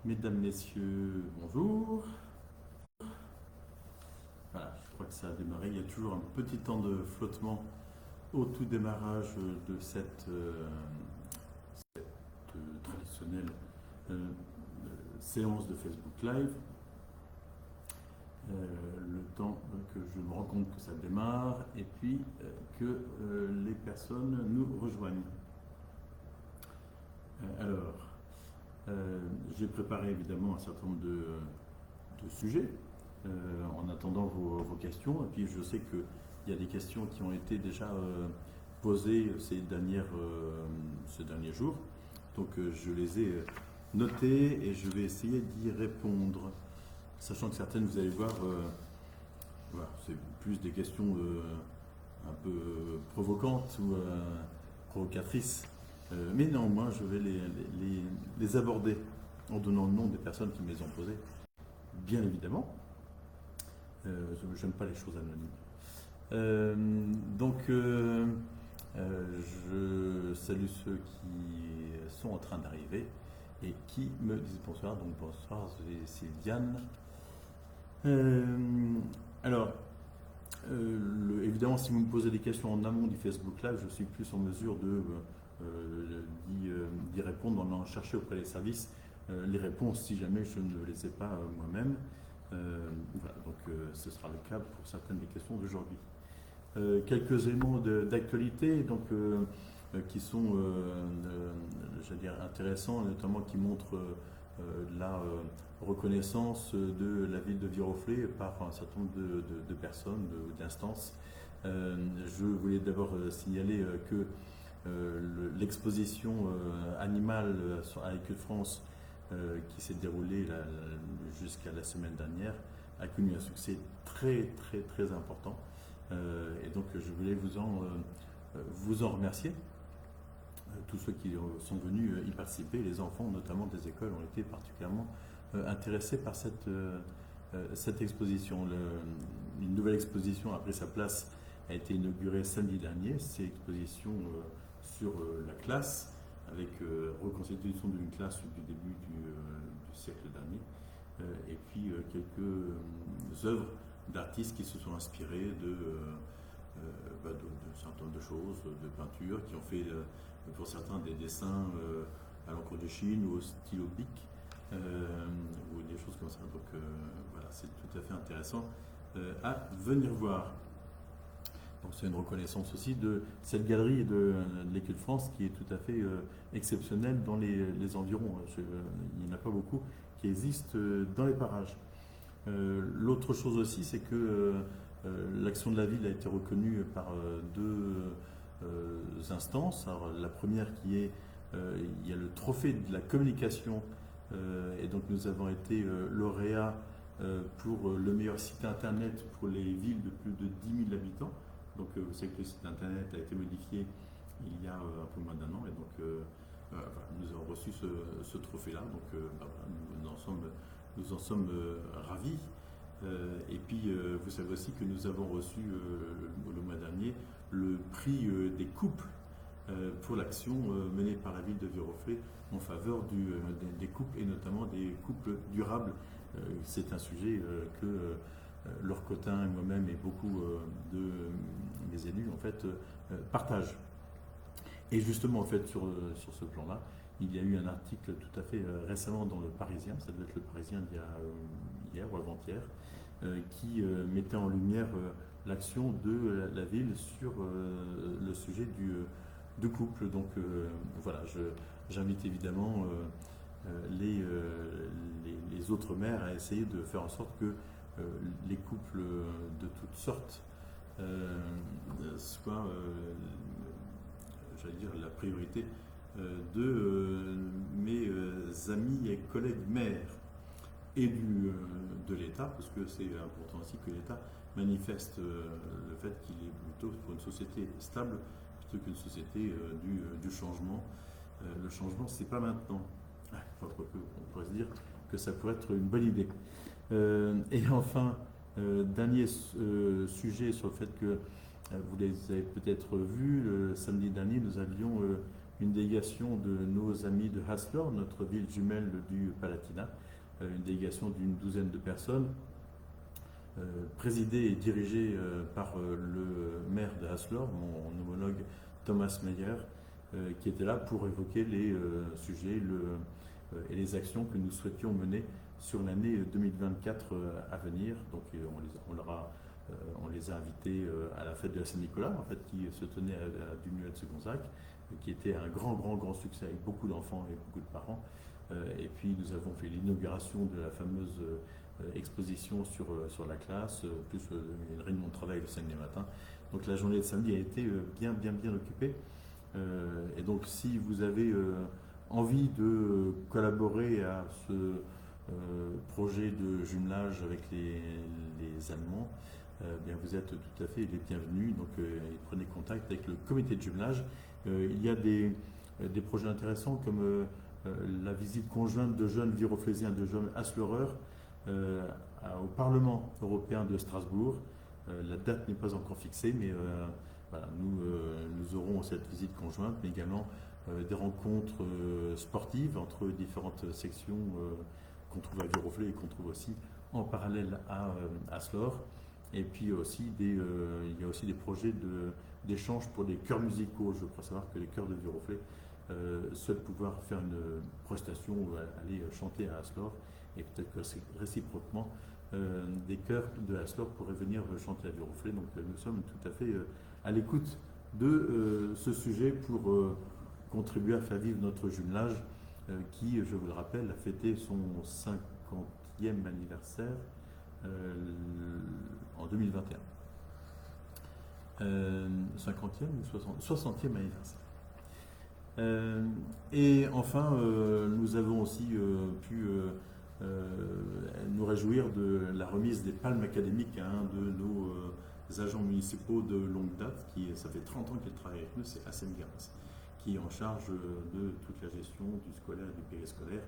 Mesdames, Messieurs, bonjour. Voilà, je crois que ça a démarré. Il y a toujours un petit temps de flottement au tout démarrage de cette traditionnelle séance de Facebook Live. Le temps que je me rends compte que ça démarre et puis que les personnes nous rejoignent. J'ai préparé évidemment un certain nombre de sujets en attendant vos questions. Et puis je sais qu'il y a des questions qui ont été déjà posées ces derniers jours. Donc je les ai notées et je vais essayer d'y répondre. Sachant que certaines, vous allez voir, voilà, c'est plus des questions un peu provocantes ou provocatrices. Mais néanmoins, je vais les aborder en donnant le nom des personnes qui me les ont posées, bien évidemment. Je n'aime pas les choses anonymes. Je salue ceux qui sont en train d'arriver et qui me disent bonsoir. Donc bonsoir, c'est Sylviane. Évidemment, si vous me posez des questions en amont du Facebook Live, je suis plus en mesure d'y répondre en allant chercher auprès des services les réponses si jamais je ne les ai pas moi-même. Voilà, donc ce sera le cas pour certaines des questions d'aujourd'hui. Quelques éléments d'actualité qui sont j'allais dire intéressants, notamment qui montrent la reconnaissance de la ville de Viroflay par un certain nombre de personnes, d'instances. Je voulais d'abord signaler que l'exposition animale à l'Écu de France qui s'est déroulée jusqu'à la semaine dernière a connu un succès très très très important. Et donc je voulais vous en remercier. Tous ceux qui sont venus y participer, les enfants notamment des écoles, ont été particulièrement intéressés par cette exposition. Une nouvelle exposition a pris sa place, a été inaugurée samedi dernier. C'est l'exposition sur la classe, avec reconstitution d'une classe du début du siècle dernier, et puis quelques œuvres d'artistes qui se sont inspirés de certain nombre de choses, de peintures, qui ont fait pour certains des dessins à l'encre de Chine ou au stylo bic, ou des choses comme ça. Donc voilà, c'est tout à fait intéressant à venir voir. Donc c'est une reconnaissance aussi de cette galerie de l'Écu de France qui est tout à fait exceptionnelle dans les environs. Il n'y en a pas beaucoup qui existent dans les parages. L'autre chose aussi, c'est que l'action de la ville a été reconnue par deux instances. Alors, la première qui est, il y a le trophée de la communication, et donc nous avons été lauréats pour le meilleur site internet pour les villes de plus de 10 000 habitants. Donc vous savez que le site internet a été modifié il y a un peu moins d'un an, et donc nous avons reçu ce trophée-là. Donc nous en sommes ravis. Et puis vous savez aussi que nous avons reçu le mois dernier le prix des couples pour l'action menée par la ville de Viroflay en faveur des couples, et notamment des couples durables. C'est un sujet que Laure Cotin et moi-même et beaucoup des élus en fait partagent. Et justement en fait sur ce plan-là, il y a eu un article tout à fait récemment dans le Parisien, ça doit être le Parisien d'il y a hier ou avant-hier, qui mettait en lumière l'action de la ville sur le sujet du couple. Donc voilà, j'invite évidemment les autres maires à essayer de faire en sorte que les couples de toutes sortes soient, j'allais dire, la priorité de mes amis et collègues maires et de l'État, parce que c'est important aussi que l'État manifeste le fait qu'il est plutôt pour une société stable plutôt qu'une société du changement. Le changement, c'est pas maintenant. On pourrait se dire que ça pourrait être une bonne idée. Et enfin, dernier sujet sur le fait que vous les avez peut-être vus, le samedi dernier, nous avions une délégation de nos amis de Haslar, notre ville jumelle du Palatinat, une délégation d'une douzaine de personnes, présidée et dirigée par le maire de Haslar, mon homologue Thomas Meyer, qui était là pour évoquer les sujets et les actions que nous souhaitions mener sur l'année 2024 à venir. Donc on les a invités à la fête de la Saint-Nicolas, en fait, qui se tenait à Dumnuel-Gonzac, qui était un grand succès avec beaucoup d'enfants et beaucoup de parents. Et puis nous avons fait l'inauguration de la fameuse exposition sur la classe, plus une réunion de travail le samedi matin. Donc la journée de samedi a été bien occupée. Et donc si vous avez envie de collaborer à ce projet de jumelage avec les Allemands, bien vous êtes tout à fait les bienvenus. Donc prenez contact avec le comité de jumelage. Il y a des projets intéressants comme la visite conjointe de jeunes viroflésiens, de jeunes Haslereurs au Parlement européen de Strasbourg. La date n'est pas encore fixée, mais voilà, nous aurons cette visite conjointe, mais également des rencontres sportives entre différentes sections qu'on trouve à Viroflay et qu'on trouve aussi en parallèle à Haslar. Et puis aussi il y a aussi des projets d'échange pour des chœurs musicaux. Je crois savoir que les chœurs de Viroflay souhaitent pouvoir faire une prestation ou aller chanter à Haslar, et peut-être que réciproquement des chœurs de Haslar pourraient venir chanter à Viroflay. Donc nous sommes tout à fait à l'écoute de ce sujet pour contribuer à faire vivre notre jumelage qui, je vous le rappelle, a fêté son 50e anniversaire en 2021. 50e ou 60e anniversaire. Et enfin, nous avons aussi pu nous réjouir de la remise des palmes académiques à un de nos agents municipaux de longue date, ça fait 30 ans qu'il travaille avec nous, c'est Hassem Garas, qui est en charge de toute la gestion du scolaire et du périscolaire,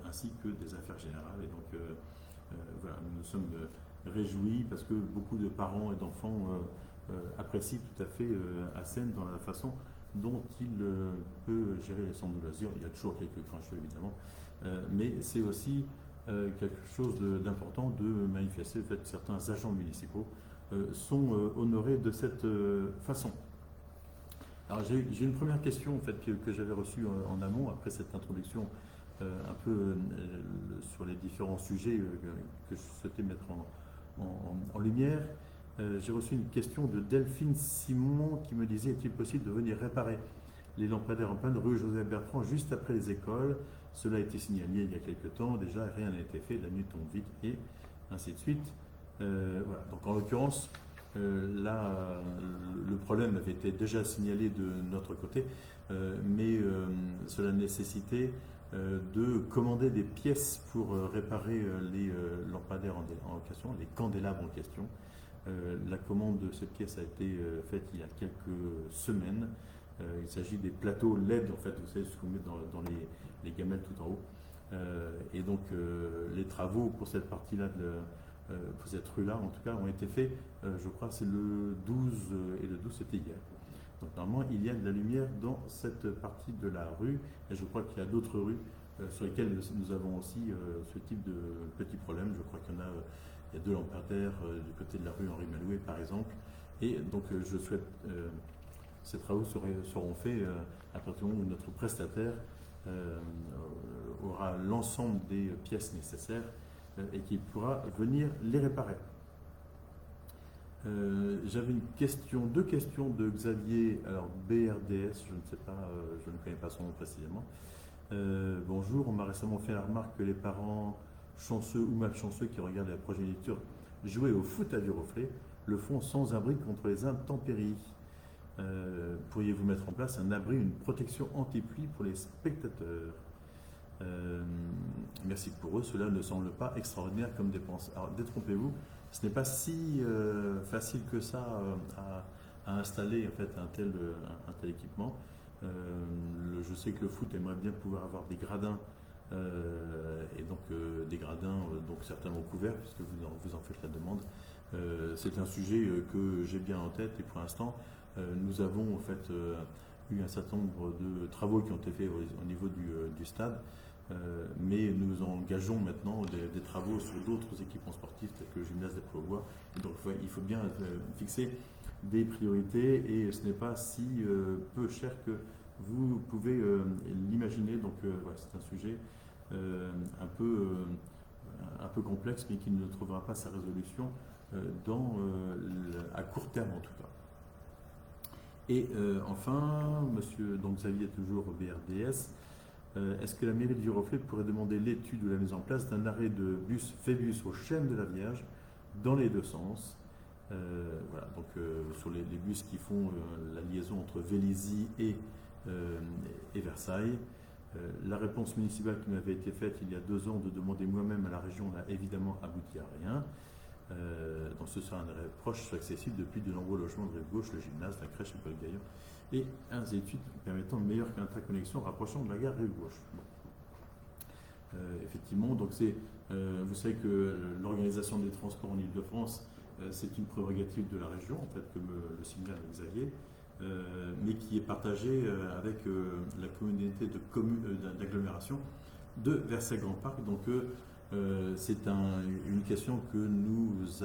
ainsi que des affaires générales. Et donc, voilà, nous nous sommes réjouis parce que beaucoup de parents et d'enfants apprécient tout à fait Hassem dans la façon dont il peut gérer les centres de loisirs. Il y a toujours quelques grincheux évidemment, mais c'est aussi quelque chose d'important de manifester le fait que certains agents municipaux sont honorés de cette façon. Alors j'ai une première question en fait, que j'avais reçue en amont, après cette introduction un peu sur les différents sujets que je souhaitais mettre en lumière. J'ai reçu une question de Delphine Simon qui me disait: est-il possible de venir réparer les lampadaires en panne rue Joseph Bertrand juste après les écoles? Cela a été signalé il y a quelques temps, déjà rien n'a été fait, la nuit tombe vite et ainsi de suite. Voilà. Donc en l'occurrence, là, le problème avait été déjà signalé de notre côté, mais cela nécessitait de commander des pièces pour réparer les lampadaires en question, les candélabres en question. La commande de ces pièces a été faite il y a quelques semaines. Il s'agit des plateaux LED, en fait, vous savez, ce qu'on met dans les gamelles tout en haut. Et donc, les travaux pour cette partie-là, pour cette rue-là, en tout cas, ont été faits, je crois, c'est le 12, et le 12, c'était hier. Donc, normalement, il y a de la lumière dans cette partie de la rue, et je crois qu'il y a d'autres rues sur lesquelles nous avons aussi ce type de petits problèmes. Je crois qu'il y en a. Il y a 2 lampadaires du côté de la rue Henri Malouet, par exemple. Et donc, je souhaite ces travaux seront faits à partir du moment où notre prestataire aura l'ensemble des pièces nécessaires et qu'il pourra venir les réparer. J'avais deux questions de Xavier, alors BRDS, je ne sais pas, je ne connais pas son nom précisément. Bonjour, on m'a récemment fait la remarque que les parents chanceux ou malchanceux qui regardent la progéniture jouer au foot à Viroflay le font sans abri contre les intempéries. Pourriez-vous mettre en place un abri, une protection anti-pluie pour les spectateurs? Merci pour eux, cela ne semble pas extraordinaire comme dépense. Alors détrompez-vous, ce n'est pas si facile que ça à installer en fait un tel équipement. Je sais que le foot aimerait bien pouvoir avoir des gradins et donc des gradins donc certainement couverts puisque vous en faites la demande. C'est un sujet que j'ai bien en tête et pour l'instant nous avons en fait eu un certain nombre de travaux qui ont été faits au niveau du stade, mais nous engageons maintenant des travaux sur d'autres équipements sportifs tels que le gymnase des Prés-aux-Bois. Donc il faut bien fixer des priorités et ce n'est pas si peu cher que vous pouvez l'imaginer. Donc voilà, c'est un sujet un peu complexe, mais qui ne trouvera pas sa résolution à court terme en tout cas. Et enfin, monsieur donc Xavier, toujours au BRDS, est-ce que la mairie de Viroflay pourrait demander l'étude ou la mise en place d'un arrêt de bus Phébus au Chêne de la Vierge dans les deux sens? Voilà, donc sur les bus qui font la liaison entre Vélizy et Versailles. La réponse municipale qui m'avait été faite il y a 2 ans de demander moi-même à la région n'a évidemment abouti à rien. Donc ce sera un arrêt proche, accessible depuis de nombreux logements de rive gauche, le gymnase, la crèche, le Paul Gaillon, et un étude permettant une meilleure interconnexion rapprochant de la gare rive gauche. Bon. Effectivement, donc vous savez que l'organisation des transports en Ile-de-France, c'est une prérogative de la région, en fait, comme le signale Xavier, mais qui est partagée avec la communauté d'agglomération de Versailles-Grand-Parc. Donc c'est une question que nous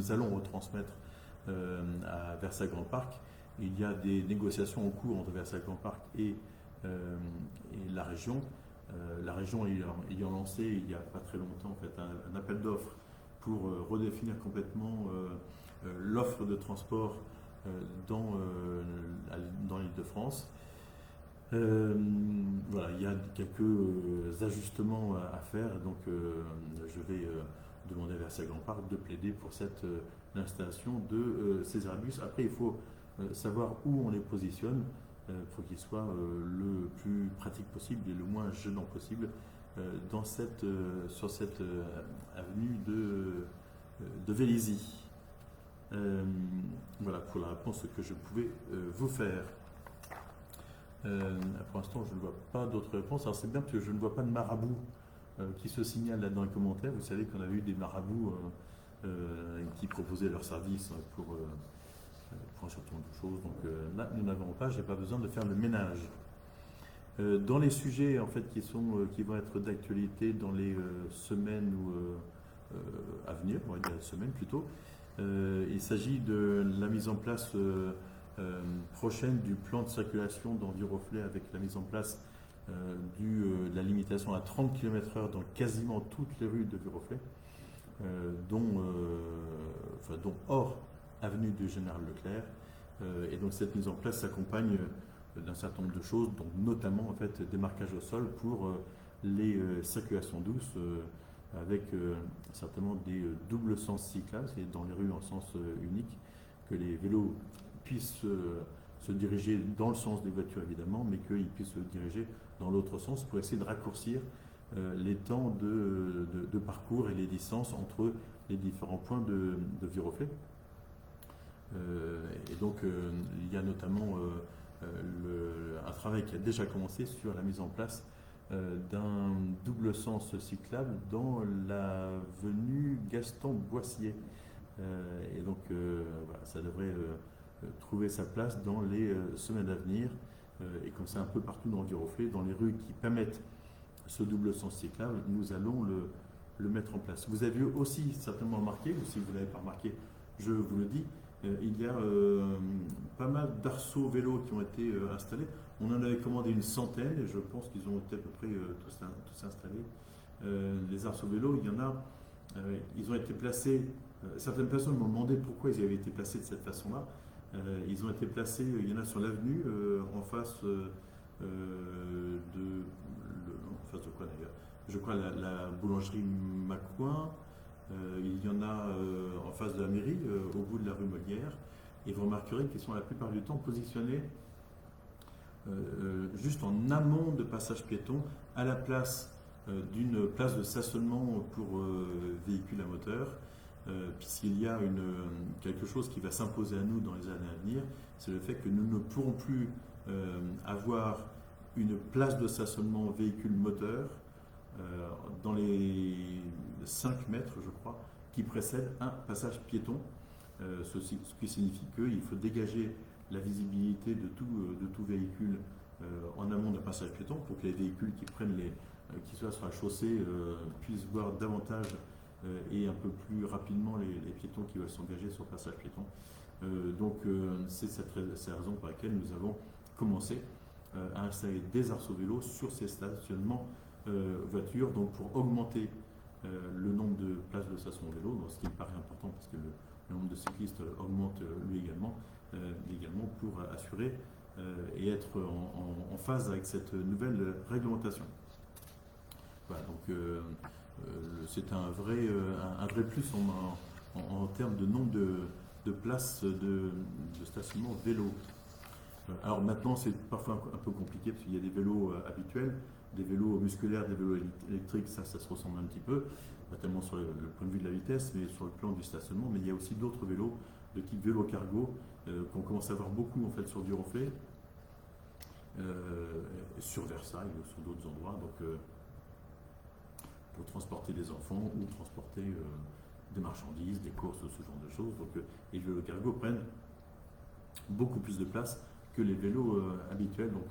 allons retransmettre à Versailles-Grand-Parc. Il y a des négociations en cours entre Versailles-Grand-Parc et la région. La région ayant lancé il n'y a pas très longtemps en fait, un appel d'offres pour redéfinir complètement l'offre de transport dans l'Île-de-France. Voilà, il y a quelques ajustements à faire, donc je vais demander à Versailles-Grand-Parc de plaider pour l'installation de ces Airbus. Après, il faut savoir où on les positionne pour qu'ils soient le plus pratique possible et le moins gênant possible sur cette avenue de Vélizy. Voilà pour la réponse que je pouvais vous faire. Pour l'instant, je ne vois pas d'autres réponses. Alors c'est bien parce que je ne vois pas de marabout qui se signale là dans les commentaires. Vous savez qu'on avait eu des marabouts qui proposaient leurs services pour un certain nombre de choses. Donc là, nous n'avons pas, je n'ai pas besoin de faire le ménage. Dans les sujets en fait, qui vont être d'actualité dans les semaines à venir, on va dire semaines plutôt, il s'agit de la mise en place prochaine du plan de circulation dans Viroflay avec la mise en place de la limitation à 30 km/h dans quasiment toutes les rues de Viroflay, dont hors avenue du Général Leclerc. Et donc cette mise en place s'accompagne d'un certain nombre de choses, donc notamment en fait, des marquages au sol pour les circulations douces, avec certainement des doubles sens cyclables, et dans les rues en sens unique, que les vélos puissent se diriger dans le sens des voitures évidemment, mais qu'ils puissent se diriger dans l'autre sens pour essayer de raccourcir les temps de parcours et les distances entre les différents points de Viroflay. Et donc il y a notamment un travail qui a déjà commencé sur la mise en place d'un double sens cyclable dans l'avenue Gaston-Boissier. Et donc voilà, ça devrait trouver sa place dans les semaines à venir, et comme c'est un peu partout dans Viroflay, dans les rues qui permettent ce double sens cyclable, nous allons le mettre en place. Vous avez aussi certainement remarqué, ou si vous ne l'avez pas remarqué, je vous le dis, il y a pas mal d'arceaux vélos qui ont été installés. On en avait commandé une centaine et je pense qu'ils ont été à peu près tous installés. Les arceaux vélos, il y en a, ils ont été placés, certaines personnes m'ont demandé pourquoi ils avaient été placés de cette façon-là. Ils ont été placés, il y en a sur l'avenue, en face en face de quoi d'ailleurs? Je crois la boulangerie Macouin. Il y en a en face de la mairie, au bout de la rue Molière, et vous remarquerez qu'ils sont la plupart du temps positionnés juste en amont de passage piéton, à la place d'une place de stationnement pour véhicules à moteur, puisqu'il y a quelque chose qui va s'imposer à nous dans les années à venir, c'est le fait que nous ne pourrons plus avoir une place de stationnement véhicule moteur dans les 5 mètres, je crois, qui précède un passage piéton, ce qui signifie qu'il faut dégager la visibilité de tout véhicule en amont d'un passage piéton pour que les véhicules qui soient sur la chaussée puissent voir davantage et un peu plus rapidement les piétons qui veulent s'engager sur le passage piéton. C'est la raison pour laquelle nous avons commencé à installer des arceaux vélos sur ces stationnements voitures, donc pour augmenter le nombre de places de station vélo, ce qui me paraît important parce que le nombre de cyclistes augmente lui également pour assurer et être en phase avec cette nouvelle réglementation. Voilà, donc c'est un vrai plus en termes de nombre de places de stationnement vélo. Alors maintenant c'est parfois un peu compliqué parce qu'il y a des vélos habituels, des vélos musculaires, des vélos électriques, ça se ressemble un petit peu, pas tellement sur le point de vue de la vitesse, mais sur le plan du stationnement. Mais il y a aussi d'autres vélos de type vélo cargo qu'on commence à voir beaucoup en fait sur Viroflay, sur Versailles ou sur d'autres endroits, donc pour transporter des enfants ou transporter des marchandises, des courses, ce genre de choses. Donc les vélos cargo prennent beaucoup plus de place que les vélos habituels. Donc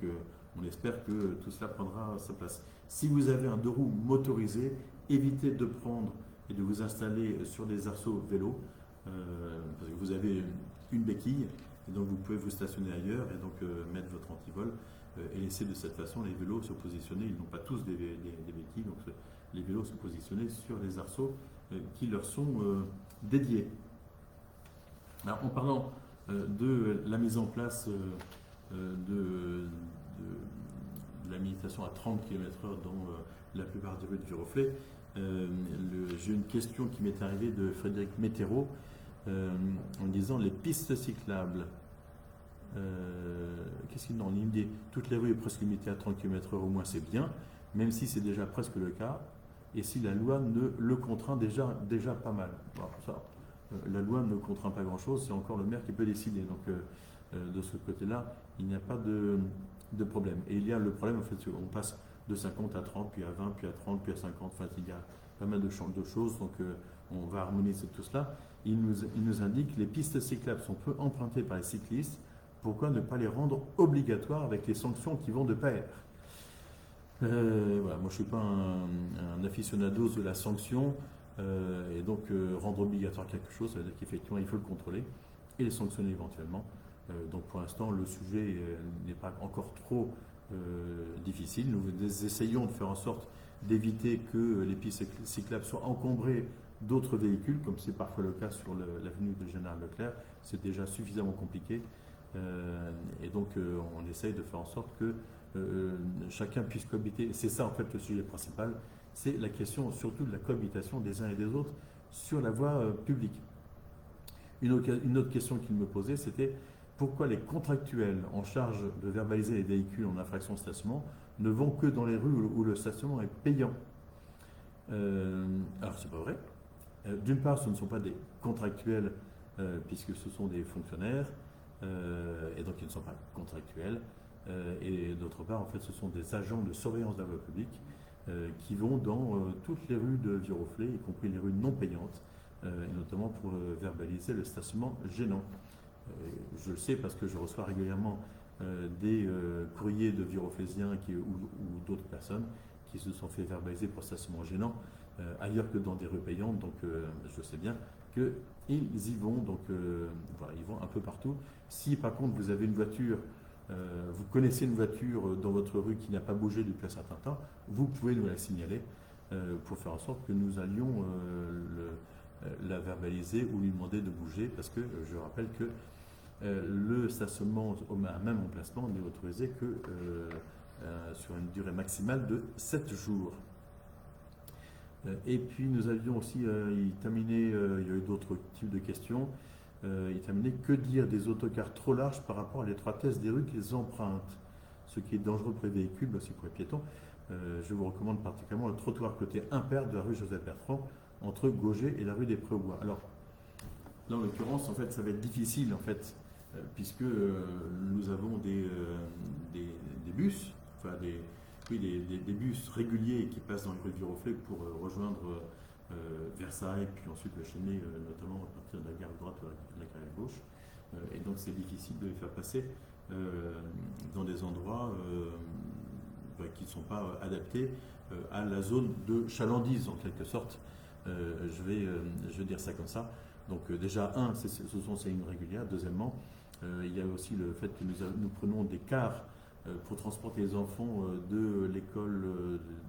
on espère que tout cela prendra sa place. Si vous avez un deux roues motorisé, évitez de prendre et de vous installer sur des arceaux vélos parce que vous avez une béquille et donc vous pouvez vous stationner ailleurs et donc mettre votre antivol et laisser de cette façon les vélos se positionner. Ils n'ont pas tous des béquilles, donc les vélos se positionner sur les arceaux qui leur sont dédiés. Alors en parlant de la mise en place de la limitation à 30 km/h dans la plupart des rues de Viroflay. J'ai une question qui m'est arrivée de Frédéric Météro en disant les pistes cyclables. Qu'est-ce qu'il en dit? Toutes les rues sont presque limitées à 30 km/h au moins, c'est bien, même si c'est déjà presque le cas, et si la loi ne le contraint déjà pas mal. Bon, ça, la loi ne contraint pas grand-chose, c'est encore le maire qui peut décider. Donc de ce côté-là, il n'y a pas de problème. Et il y a le problème, en fait, on passe de 50 à 30, puis à 20, puis à 30, puis à 50. Enfin, il y a pas mal de choses, donc on va harmoniser tout cela. Il nous indique que les pistes cyclables sont peu empruntées par les cyclistes. Pourquoi ne pas les rendre obligatoires avec les sanctions qui vont de pair? Voilà, moi, je ne suis pas un aficionado de la sanction. Et donc, rendre obligatoire quelque chose, ça veut dire qu'effectivement, il faut le contrôler et les sanctionner éventuellement. Donc, pour l'instant, le sujet n'est pas encore trop difficile. Nous essayons de faire en sorte d'éviter que les pistes cyclables soient encombrées d'autres véhicules, comme c'est parfois le cas sur l'avenue de Général Leclerc. C'est déjà suffisamment compliqué. Et donc, on essaye de faire en sorte que chacun puisse cohabiter. Et c'est ça, en fait, le sujet principal. C'est la question surtout de la cohabitation des uns et des autres sur la voie publique. Une autre question qu'il me posait, c'était pourquoi les contractuels en charge de verbaliser les véhicules en infraction de stationnement ne vont que dans les rues où le stationnement est payant. Alors, c'est pas vrai. D'une part, ce ne sont pas des contractuels puisque ce sont des fonctionnaires et donc ils ne sont pas contractuels. Et d'autre part, en fait, ce sont des agents de surveillance de la voie publique qui vont dans toutes les rues de Viroflay, y compris les rues non payantes, et notamment pour verbaliser le stationnement gênant. Je le sais parce que je reçois régulièrement des courriers de Viroflaysiens ou d'autres personnes qui se sont fait verbaliser pour stationnement gênant ailleurs que dans des rues payantes. Donc je sais bien qu'ils y vont, donc voilà, ils vont un peu partout. Si par contre vous avez une voiture, vous connaissez une voiture dans votre rue qui n'a pas bougé depuis un certain temps, vous pouvez nous la signaler pour faire en sorte que nous allions la verbaliser ou lui demander de bouger, parce que je rappelle que le stationnement à même emplacement n'est autorisé que sur une durée maximale de 7 jours. Et puis nous avions aussi, il y a eu d'autres types de questions. Il terminait, que dire des autocars trop larges par rapport à l'étroitesse des rues qu'ils empruntent, ce qui est dangereux pour les véhicules, mais aussi pour les piétons. Je vous recommande particulièrement le trottoir côté impair de la rue Joseph Bertrand entre Gauger et la rue des Prés-aux-Bois. Alors, là en l'occurrence, en fait, ça va être difficile, en fait, puisque nous avons des bus, enfin des bus réguliers qui passent dans les rues de Viroflay pour rejoindre Versailles, puis ensuite le Chêne, notamment à partir de la gare droite ou de la gare gauche. Et donc c'est difficile de les faire passer dans des endroits qui ne sont pas adaptés à la zone de chalandise en quelque sorte. Je vais dire ça comme ça. Donc déjà, ce sont ces lignes régulières. Deuxièmement, il y a aussi le fait que nous prenons des cars pour transporter les enfants de l'école,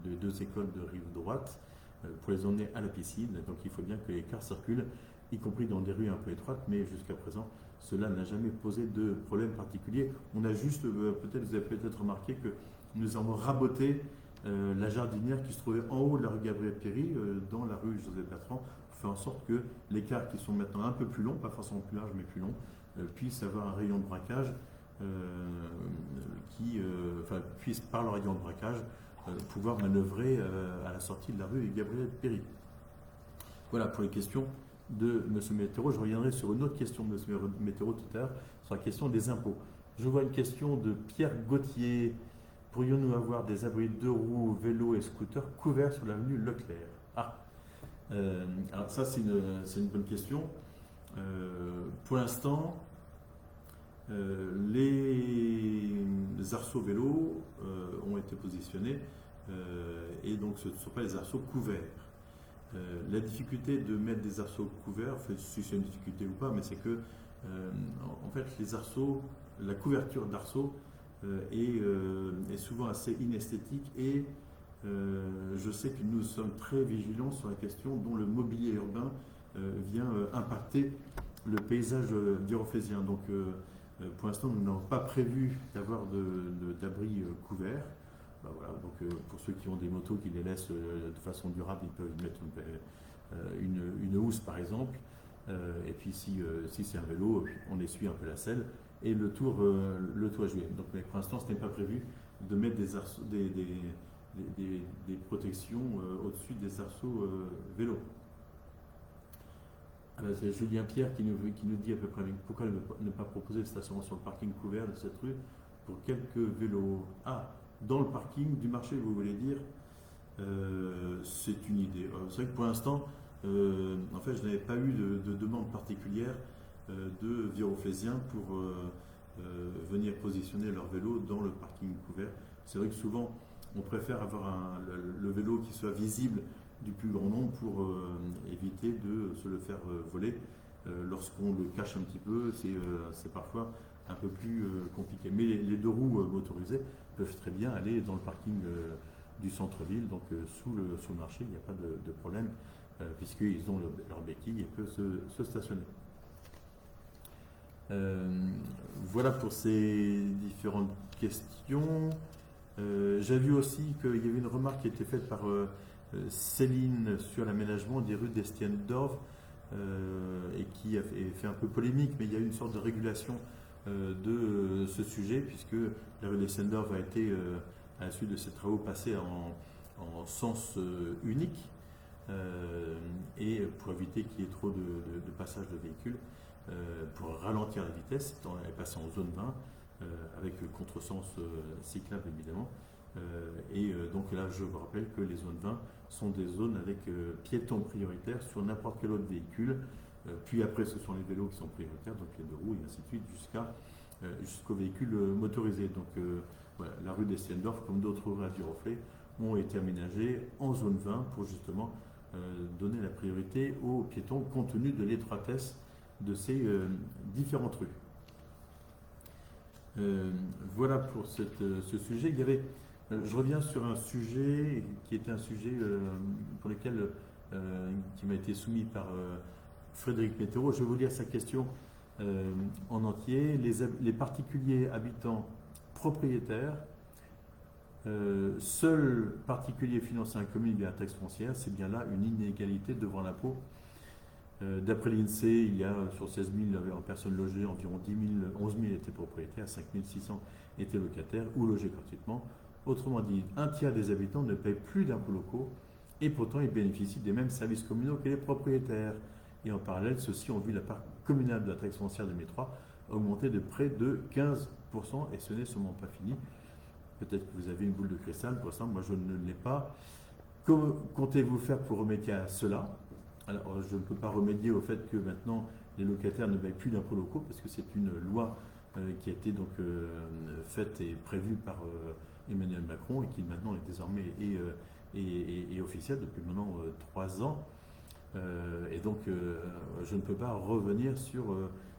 de deux écoles de rive droite, pour les emmener à la piscine. Donc il faut bien que les cars circulent, y compris dans des rues un peu étroites, mais jusqu'à présent, cela n'a jamais posé de problème particulier. On a juste, vous avez peut-être remarqué que nous avons raboté la jardinière qui se trouvait en haut de la rue Gabriel-Péri, dans la rue Joseph Bertrand, pour faire en sorte que les cars qui sont maintenant un peu plus longs, pas forcément plus larges mais plus longs, puissent avoir un rayon de braquage puissent par le rayon de braquage pouvoir manœuvrer à la sortie de la rue Gabriel-Péri. Voilà pour les questions de M. Météro. Je reviendrai sur une autre question de M. Météro tout à l'heure, sur la question des impôts. Je vois une question de Pierre Gauthier. Pourrions-nous avoir des abris de roues, vélos et scooters couverts sur l'avenue Leclerc? Alors ça c'est une bonne question. Pour l'instant, les arceaux vélos ont été positionnés et donc ce ne sont pas les arceaux couverts. La difficulté de mettre des arceaux couverts, si c'est une difficulté ou pas, mais c'est que en fait les arceaux, la couverture d'arceaux est souvent assez inesthétique et je sais que nous sommes très vigilants sur la question dont le mobilier urbain vient impacter le paysage viroflésien. Donc pour l'instant nous n'avons pas prévu d'avoir d'abris couverts. Voilà, donc pour ceux qui ont des motos qui les laissent de façon durable, ils peuvent mettre une housse par exemple. Et puis si c'est un vélo, on essuie un peu la selle et le toit joué. Donc mais pour l'instant ce n'est pas prévu de mettre des protections au-dessus des arceaux vélos. C'est Julien Pierre qui nous dit à peu près pourquoi ne pas proposer le stationnement sur le parking couvert de cette rue pour quelques vélos. Dans le parking du marché, vous voulez dire, c'est une idée. C'est vrai que pour l'instant, en fait, je n'avais pas eu de demande particulière de viroflésiens pour venir positionner leur vélo dans le parking couvert. C'est vrai que souvent, on préfère avoir le vélo qui soit visible du plus grand nombre pour éviter de se le faire voler. Lorsqu'on le cache un petit peu, c'est parfois un peu plus compliqué. Mais les deux roues motorisées peuvent très bien aller dans le parking du centre-ville, donc sous le marché, il n'y a pas de problème, puisqu'ils ont leur béquille et peuvent se stationner. Voilà pour ces différentes questions. J'ai vu aussi qu'il y avait une remarque qui a été faite par Céline sur l'aménagement des rues d'Estienne-d'Orve et qui a fait un peu polémique, mais il y a eu une sorte de régulation de ce sujet, puisque la rue d'Estienne-d'Orve a été, à la suite de ces travaux, passée en sens unique, et pour éviter qu'il y ait trop de passage de véhicules, pour ralentir la vitesse, elle est passée en zone 20, avec contresens cyclable évidemment. Donc là, je vous rappelle que les zones 20 sont des zones avec piétons prioritaires sur n'importe quel autre véhicule. Puis après, ce sont les vélos qui sont prioritaires, donc les deux roues et ainsi de suite, jusqu'aux véhicules motorisés. Donc voilà, la rue d'Estienne-d'Orve, comme d'autres rues à Viroflay, ont été aménagées en zone 20 pour justement donner la priorité aux piétons compte tenu de l'étroitesse de ces différentes rues. Voilà pour ce sujet. Il y avait, je reviens sur un sujet qui était un sujet pour lequel qui m'a été soumis par Frédéric Météro. Je vais vous lire sa question en entier. Les particuliers habitants propriétaires, seuls particuliers financés en commune via la taxe foncière, c'est bien là une inégalité devant l'impôt. D'après l'INSEE, il y a sur 16 000 personnes logées, environ 11 000 étaient propriétaires, 5 600 étaient locataires ou logés gratuitement. Autrement dit, un tiers des habitants ne paient plus d'impôts locaux et pourtant ils bénéficient des mêmes services communaux que les propriétaires. Et en parallèle, ceux-ci ont vu la part communale de la taxe foncière 2003 augmenter de près de 15%, et ce n'est sûrement pas fini. Peut-être que vous avez une boule de cristal, pour ça, moi je ne l'ai pas. Que comptez-vous faire pour remédier à cela? Alors, je ne peux pas remédier au fait que maintenant les locataires ne payent plus d'impôts locaux, parce que c'est une loi qui a été donc faite et prévue par Emmanuel Macron et qui maintenant est désormais officielle depuis maintenant 3 ans. Et donc je ne peux pas revenir sur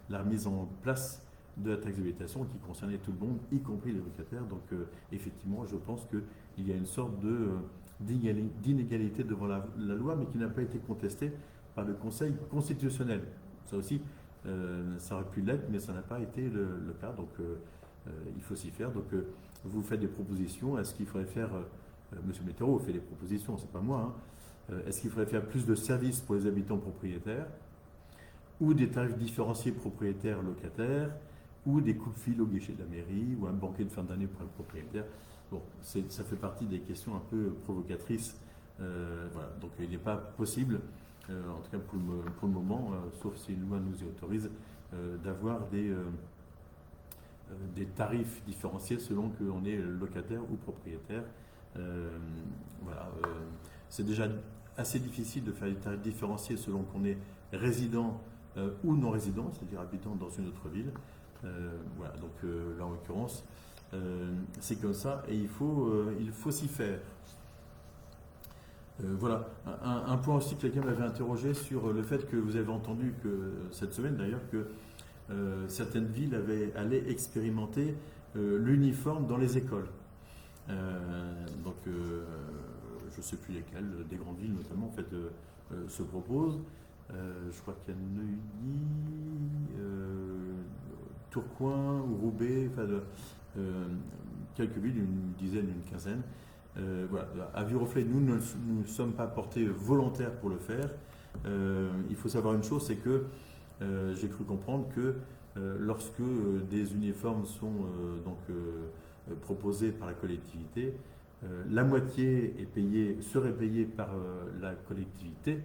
la remise en place de la taxe d'habitation qui concernait tout le monde, y compris les locataires. Donc effectivement, je pense qu'il y a une sorte d'inégalité devant la loi, mais qui n'a pas été contestée par le Conseil constitutionnel. Ça aussi, ça aurait pu l'être, mais ça n'a pas été le cas. Donc il faut s'y faire. Donc vous faites des propositions. Est-ce qu'il faudrait faire, Monsieur Météro fait des propositions, c'est pas moi, hein. Est-ce qu'il faudrait faire plus de services pour les habitants propriétaires, ou des tarifs différenciés propriétaires-locataires, ou des coups de fil au guichet de la mairie, ou un banquet de fin d'année pour le propriétaire. Bon, ça fait partie des questions un peu provocatrices. Voilà. Donc il n'est pas possible, en tout cas pour le moment, sauf si une loi nous y autorise, d'avoir des tarifs différenciés selon qu'on est locataire ou propriétaire. Voilà. C'est déjà assez difficile de faire des tarifs différenciés selon qu'on est résident ou non résident, c'est-à-dire habitant dans une autre ville. Voilà, donc là en l'occurrence, c'est comme ça et il faut s'y faire. Voilà, un point aussi que quelqu'un m'avait interrogé sur le fait que vous avez entendu que cette semaine d'ailleurs que certaines villes allaient expérimenter l'uniforme dans les écoles. Donc je ne sais plus lesquelles, des grandes villes notamment en fait se proposent. Je crois qu'il y a Neuilly, Tourcoing ou Roubaix, enfin quelques villes, une dizaine, une quinzaine. Voilà. À Viroflay, nous ne sommes pas portés volontaires pour le faire. Il faut savoir une chose, c'est que j'ai cru comprendre que lorsque des uniformes sont proposés par la collectivité, la moitié serait payée par la collectivité.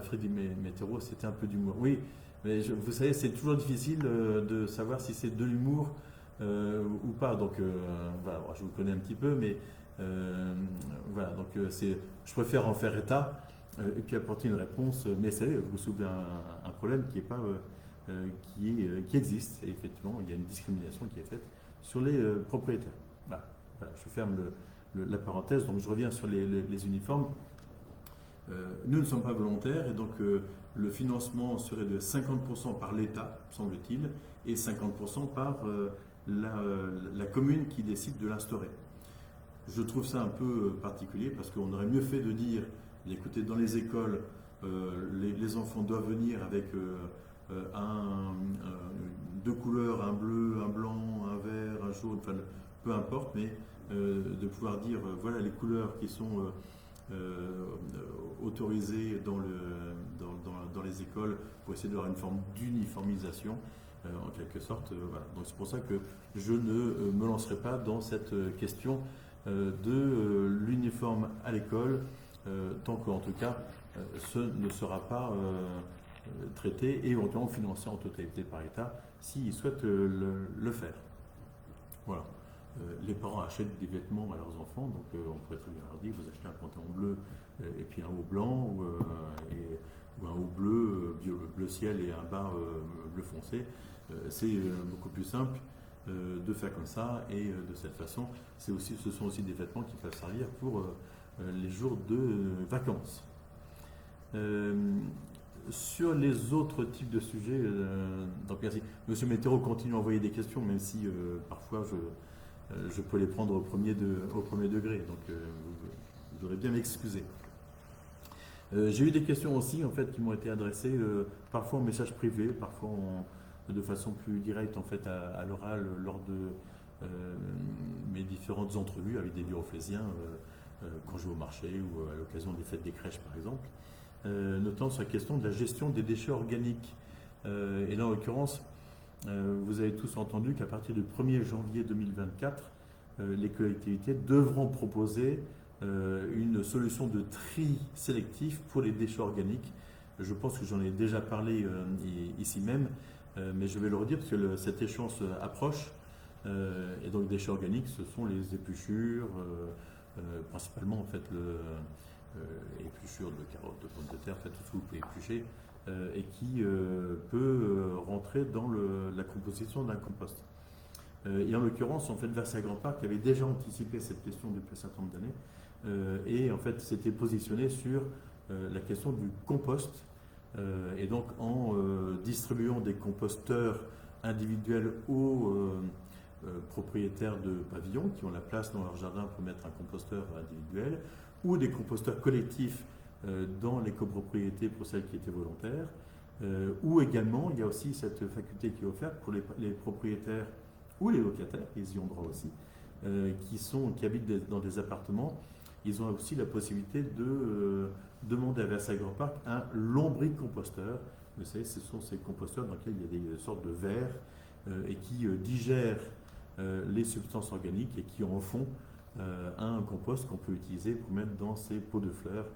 Freddy Météro, c'était un peu d'humour. Oui, mais vous savez, c'est toujours difficile de savoir si c'est de l'humour ou pas. Donc, voilà, je vous connais un petit peu, mais voilà. Donc, je préfère en faire état et puis apporter une réponse. Mais vous soulevez un problème qui est pas, qui existe. Et effectivement, il y a une discrimination qui est faite sur les propriétaires. Voilà, je ferme la parenthèse. Donc, je reviens sur les uniformes. Nous ne sommes pas volontaires et donc le financement serait de 50% par l'État, semble-t-il, et 50% par la commune qui décide de l'instaurer. Je trouve ça un peu particulier parce qu'on aurait mieux fait de dire, écoutez, dans les écoles, les enfants doivent venir avec deux couleurs, un bleu, un blanc, un vert, un jaune, enfin peu importe, mais de pouvoir dire voilà les couleurs qui sont autorisées dans les écoles pour essayer d'avoir une forme d'uniformisation en quelque sorte. Voilà. Donc c'est pour ça que je ne me lancerai pas dans cette question de l'uniforme à l'école tant qu'en tout cas ce ne sera pas traité et éventuellement financé en totalité par l'État s'ils souhaitent le faire. Voilà. Les parents achètent des vêtements à leurs enfants, donc on pourrait très bien leur dire vous achetez un pantalon bleu et puis un haut blanc ou un haut bleu ciel et un bas bleu foncé. C'est beaucoup plus simple de faire comme ça et de cette façon. Ce sont aussi des vêtements qui peuvent servir pour les jours de vacances. Sur les autres types de sujets, donc merci. Monsieur Météro continue à envoyer des questions, même si parfois je peux les prendre au premier degré, donc vous devrez bien m'excuser. J'ai eu des questions aussi en fait qui m'ont été adressées, parfois en message privé, parfois de façon plus directe en fait à l'oral lors de mes différentes entrevues avec des Viroflésiens quand je vais au marché ou à l'occasion des fêtes des crèches par exemple, notamment sur la question de la gestion des déchets organiques. Et là en l'occurrence, vous avez tous entendu qu'à partir du 1er janvier 2024, les collectivités devront proposer une solution de tri sélectif pour les déchets organiques. Je pense que j'en ai déjà parlé ici même, mais je vais le redire parce que cette échéance approche. Et donc, déchets organiques, ce sont les épluchures, principalement en fait épluchures de carottes, de pommes de terre, en fait, tout ce que vous pouvez éplucher, et qui peut rentrer dans la composition d'un compost. Et en l'occurrence, en fait, Versailles Grand Parc avait déjà anticipé cette question depuis un certain nombre d'années et en fait s'était positionné sur la question du compost et donc en distribuant des composteurs individuels aux propriétaires de pavillons qui ont la place dans leur jardin pour mettre un composteur individuel ou des composteurs collectifs dans les copropriétés pour celles qui étaient volontaires ou également il y a aussi cette faculté qui est offerte pour les propriétaires ou les locataires, ils y ont droit aussi, qui habitent dans des appartements. Ils ont aussi la possibilité de demander à Versailles Grand Parc un lombricomposteur. Vous savez, ce sont ces composteurs dans lesquels il y a des sortes de vers et qui digèrent les substances organiques et qui en font un compost qu'on peut utiliser pour mettre dans ses pots de fleurs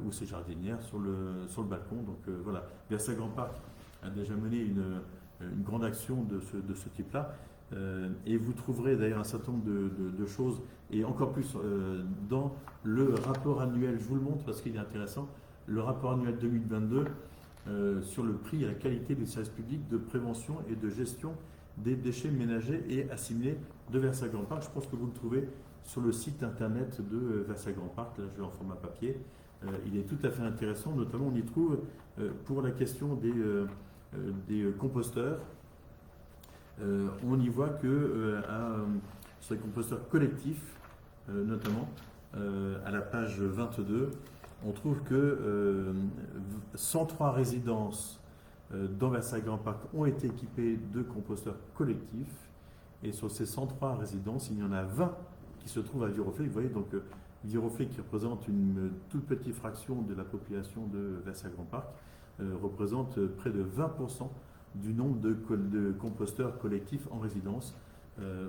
ou ses jardinières sur le balcon. Donc voilà, Versailles Grand Parc a déjà mené une grande action de ce type-là. Et vous trouverez d'ailleurs un certain nombre de choses, et encore plus dans le rapport annuel, je vous le montre parce qu'il est intéressant, le rapport annuel 2022 sur le prix et la qualité du service public de prévention et de gestion des déchets ménagers et assimilés de Versailles Grand Parc. Je pense que vous le trouvez sur le site internet de Versailles Grand Parc, là je l'ai en format papier. Il est tout à fait intéressant, notamment on y trouve pour la question des composteurs. On y voit que sur les composteurs collectifs, notamment à la page 22, on trouve que 103 résidences dans Versailles Grand Parc ont été équipées de composteurs collectifs. Et sur ces 103 résidences, il y en a 20 qui se trouvent à Viroflay. Vous voyez, donc Viroflay, qui représente une toute petite fraction de la population de Versailles Grand Parc, représente près de 20% du nombre de composteurs collectifs en résidence.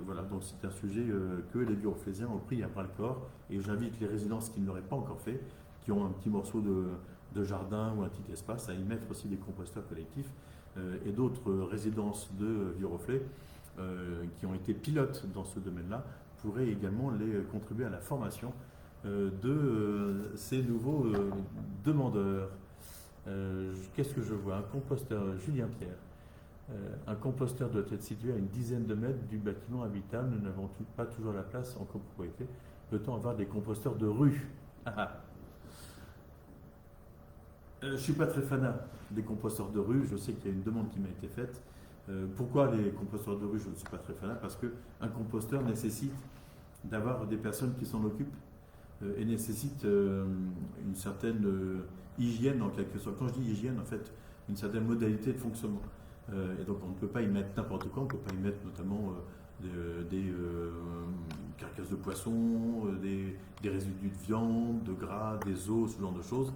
Voilà, donc c'est un sujet que les Viroflaysiens ont pris à bras le corps et j'invite les résidences qui ne l'auraient pas encore fait, qui ont un petit morceau de jardin ou un petit espace, à y mettre aussi des composteurs collectifs et d'autres résidences de Viroflay qui ont été pilotes dans ce domaine-là pourraient également les contribuer à la formation de ces nouveaux demandeurs. Qu'est-ce que je vois? Un composteur, Julien Pierre. Un composteur doit être situé à une dizaine de mètres du bâtiment habitable. Nous n'avons pas toujours la place en copropriété. Peut-on avoir des composteurs de rue? Je ne suis pas très fanat des composteurs de rue. Je sais qu'il y a une demande qui m'a été faite. Pourquoi les composteurs de rue? Je ne suis pas très fanat parce qu'un composteur nécessite d'avoir des personnes qui s'en occupent et nécessite une certaine hygiène en quelque sorte. Quand je dis hygiène, en fait, une certaine modalité de fonctionnement. Et donc on ne peut pas y mettre n'importe quoi, on ne peut pas y mettre notamment des carcasses de poisson, des résidus de viande, de gras, des os, ce genre de choses,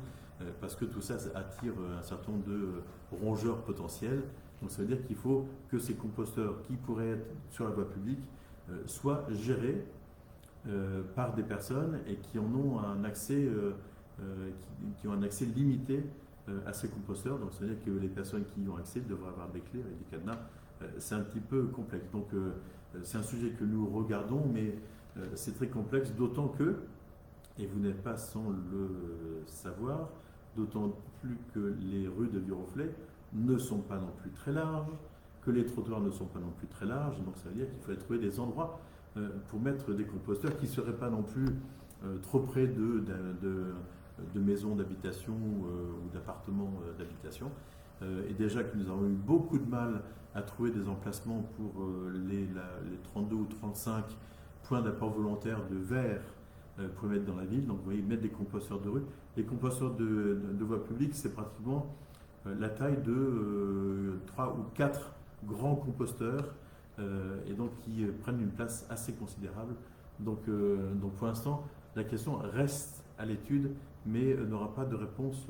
parce que tout ça attire un certain nombre de rongeurs potentiels. Donc ça veut dire qu'il faut que ces composteurs qui pourraient être sur la voie publique soient gérés par des personnes et qui en ont un accès, qui ont un accès limité à ces composteurs. Donc, c'est-à-dire que les personnes qui y ont accès devraient avoir des clés avec des cadenas. C'est un petit peu complexe. Donc, c'est un sujet que nous regardons, mais c'est très complexe, d'autant que, et vous n'êtes pas sans le savoir, d'autant plus que les rues de Viroflay ne sont pas non plus très larges, que les trottoirs ne sont pas non plus très larges. Donc, ça veut dire qu'il faudrait trouver des endroits pour mettre des composteurs qui ne seraient pas non plus trop près de maisons d'habitation ou d'appartements d'habitation. Et déjà que nous avons eu beaucoup de mal à trouver des emplacements pour les 32 ou 35 points d'apport volontaire de verre pour mettre dans la ville. Donc vous voyez, mettre des composteurs de rue. Les composteurs de voie publique, c'est pratiquement la taille de 3 ou 4 grands composteurs et donc qui prennent une place assez considérable. Donc pour l'instant, la question reste à l'étude, mais n'aura pas de réponse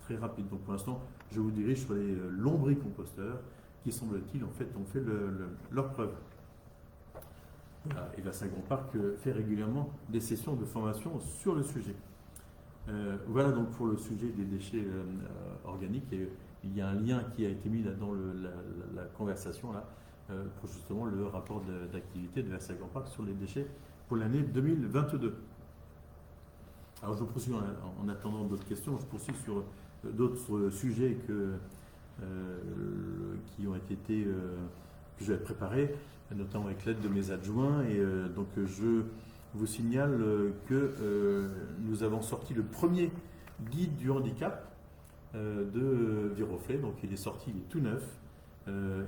très rapide. Donc pour l'instant, je vous dirige sur les lombricomposteurs qui, semble-t-il, en fait, ont fait leur preuve. Voilà. Et Versailles Grand Parc fait régulièrement des sessions de formation sur le sujet. Voilà donc pour le sujet des déchets organiques. Et il y a un lien qui a été mis là dans la conversation là, pour justement le rapport d'activité de Versailles Grand Parc sur les déchets pour l'année 2022. Alors je poursuis en attendant d'autres questions, je poursuis sur d'autres sujets qui ont été que j'avais préparés, notamment avec l'aide de mes adjoints. Et donc je vous signale que nous avons sorti le premier guide du handicap de Viroflay. Donc il est sorti, il est tout neuf.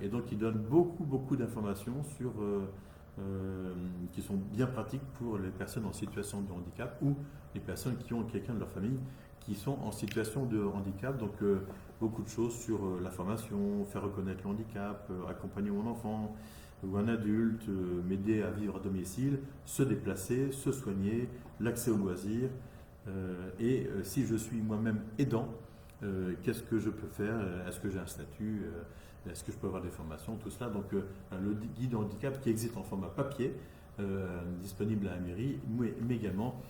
Et donc il donne beaucoup d'informations qui sont bien pratiques pour les personnes en situation de handicap ou les personnes qui ont quelqu'un de leur famille qui sont en situation de handicap. Donc beaucoup de choses sur la formation, faire reconnaître le handicap, accompagner mon enfant ou un adulte, m'aider à vivre à domicile, se déplacer, se soigner, l'accès aux loisirs. Et si je suis moi-même aidant, qu'est-ce que je peux faire? Est-ce que j'ai un statut? Est-ce que je peux avoir des formations? Tout cela. Donc le guide handicap qui existe en format papier, disponible à la mairie, mais également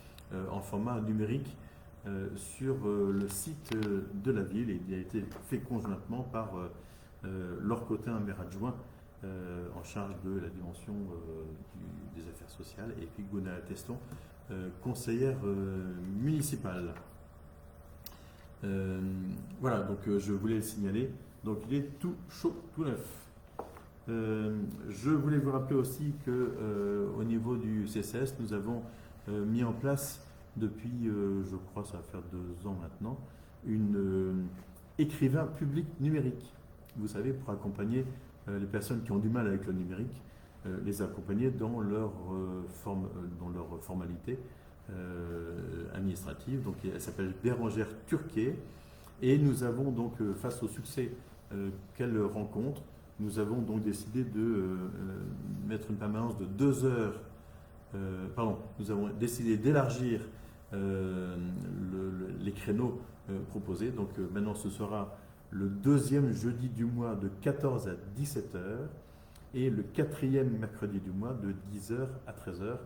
en format numérique sur le site de la ville. Et il a été fait conjointement par Laure Cotin, maire adjoint, en charge de la dimension des affaires sociales, et puis Gona Teston, conseillère municipale. Voilà, donc je voulais le signaler. Donc il est tout chaud, tout neuf. Je voulais vous rappeler aussi qu'au niveau du CCS, nous avons mis en place depuis, je crois, ça va faire 2 ans maintenant, une écrivain public numérique. Vous savez, pour accompagner les personnes qui ont du mal avec le numérique, les accompagner dans leur formalité administrative. Donc elle s'appelle Bérangère Turquet. Et nous avons donc, face au succès qu'elle rencontre, nous avons donc décidé de mettre une permanence de 2 heures. Nous avons décidé d'élargir les créneaux proposés. Donc maintenant, ce sera le 2e jeudi du mois de 14 à 17 heures et le 4e mercredi du mois de 10 heures à 13 heures.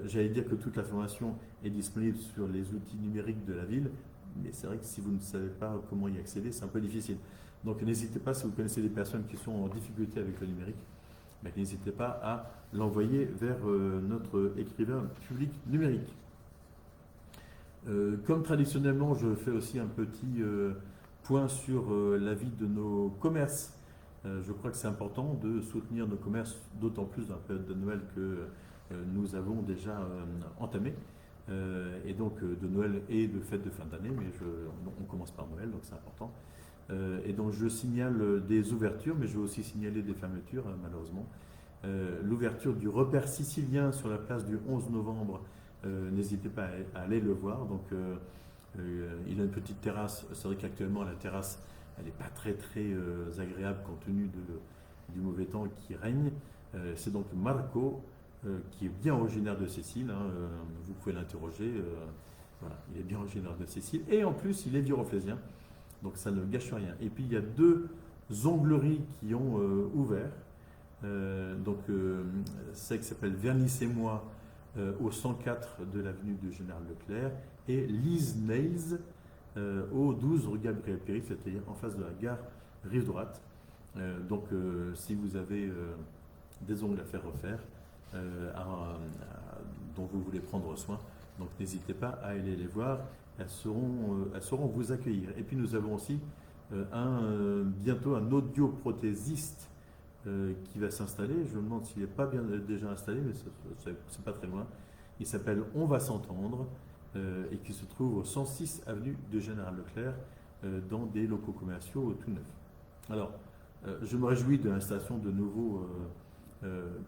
J'allais dire que toute la formation est disponible sur les outils numériques de la ville, mais c'est vrai que si vous ne savez pas comment y accéder, c'est un peu difficile. Donc n'hésitez pas, si vous connaissez des personnes qui sont en difficulté avec le numérique, n'hésitez pas à l'envoyer vers notre écrivain public numérique. Comme traditionnellement, je fais aussi un petit point sur la vie de nos commerces. Je crois que c'est important de soutenir nos commerces, d'autant plus dans la période de Noël que nous avons déjà entamé. Et donc de Noël et de fête de fin d'année, mais on commence par Noël, donc c'est important. Et donc je signale des ouvertures, mais je vais aussi signaler des fermetures, malheureusement. L'ouverture du repère sicilien sur la place du 11 novembre, n'hésitez pas à aller le voir. Donc il a une petite terrasse. C'est vrai qu'actuellement la terrasse, elle n'est pas très agréable compte tenu du mauvais temps qui règne. C'est donc Marco, qui est bien originaire de Sicile, vous pouvez l'interroger, voilà, il est bien originaire de Sicile, et en plus il est viroflésien, donc ça ne gâche rien. Et puis il y a 2 ongleries qui ont ouvert, celle qui s'appelle Vernissez-moi au 104 de l'avenue du Général Leclerc, et Lise Nails au 12 rue Gabriel Péry, c'est-à-dire en face de la gare rive droite. Si vous avez des ongles à faire refaire, dont vous voulez prendre soin, donc n'hésitez pas à aller les voir, elles sauront vous accueillir. Et puis nous avons aussi bientôt un audioprothésiste qui va s'installer. Je me demande s'il n'est pas déjà installé, mais c'est pas très loin. Il s'appelle On va s'entendre et qui se trouve au 106 avenue de Général Leclerc dans des locaux commerciaux tout neufs. Alors, je me réjouis de l'installation de nouveaux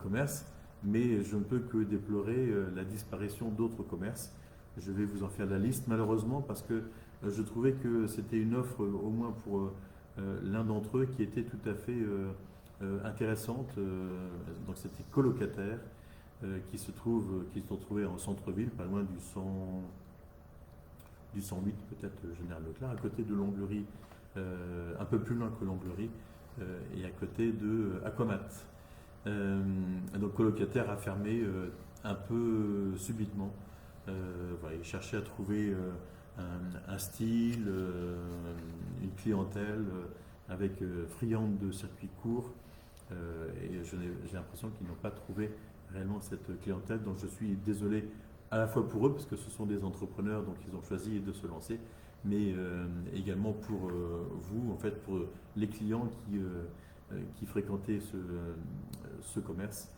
commerces, mais je ne peux que déplorer la disparition d'autres commerces. Je vais vous en faire la liste, malheureusement, parce que je trouvais que c'était une offre, au moins pour l'un d'entre eux, qui était tout à fait intéressante. Donc c'était colocataire, qui se sont trouvés en centre-ville, pas loin du 108, peut-être Général Leclerc, à côté de l'onglerie, un peu plus loin que l'onglerie, et à côté de Aquamat. Donc colocataire a fermé un peu subitement. Voilà, il cherchait à trouver un style, une clientèle avec friande de circuits courts, et j'ai l'impression qu'ils n'ont pas trouvé réellement cette clientèle. Donc je suis désolé à la fois pour eux, parce que ce sont des entrepreneurs, donc ils ont choisi de se lancer, mais également pour vous, en fait, pour les clients qui fréquentaient ce commerce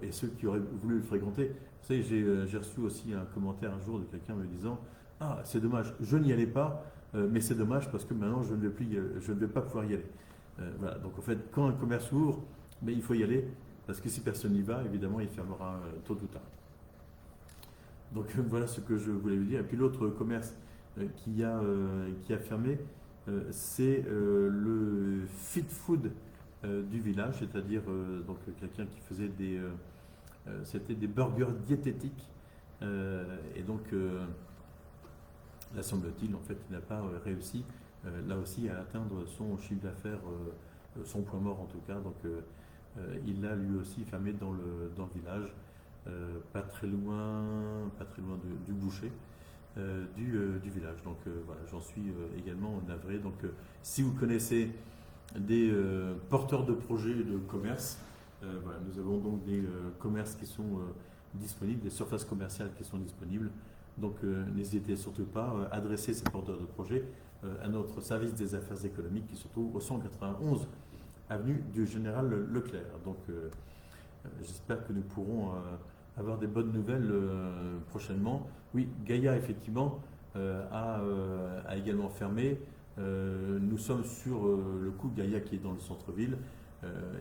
et ceux qui auraient voulu le fréquenter. Vous savez, j'ai reçu aussi un commentaire un jour de quelqu'un me disant: ah, c'est dommage, je n'y allais pas, mais c'est dommage parce que maintenant je ne vais pas pouvoir y aller. Voilà. Donc en fait, quand un commerce ouvre, mais il faut y aller, parce que si personne n'y va, évidemment, il fermera tôt ou tard. Donc voilà ce que je voulais vous dire. Et puis l'autre commerce qui a fermé, c'est le Fit Food du village, c'est-à-dire donc quelqu'un qui faisait c'était des burgers diététiques. Et donc, là semble-t-il, en fait, il n'a pas réussi là aussi à atteindre son chiffre d'affaires, son point mort en tout cas. Donc, il a lui aussi fermé dans le village, pas très loin du boucher du village. Donc voilà, j'en suis également navré. Donc si vous connaissez des porteurs de projets de commerce, voilà, nous avons donc des commerces qui sont disponibles, des surfaces commerciales qui sont disponibles. Donc n'hésitez surtout pas à adresser ces porteurs de projets à notre service des affaires économiques qui se trouve au 191 avenue du Général Leclerc. Donc j'espère que nous pourrons avoir des bonnes nouvelles prochainement. Oui, Gaïa effectivement a également fermé. Nous sommes sur le coup Gaïa qui est dans le centre-ville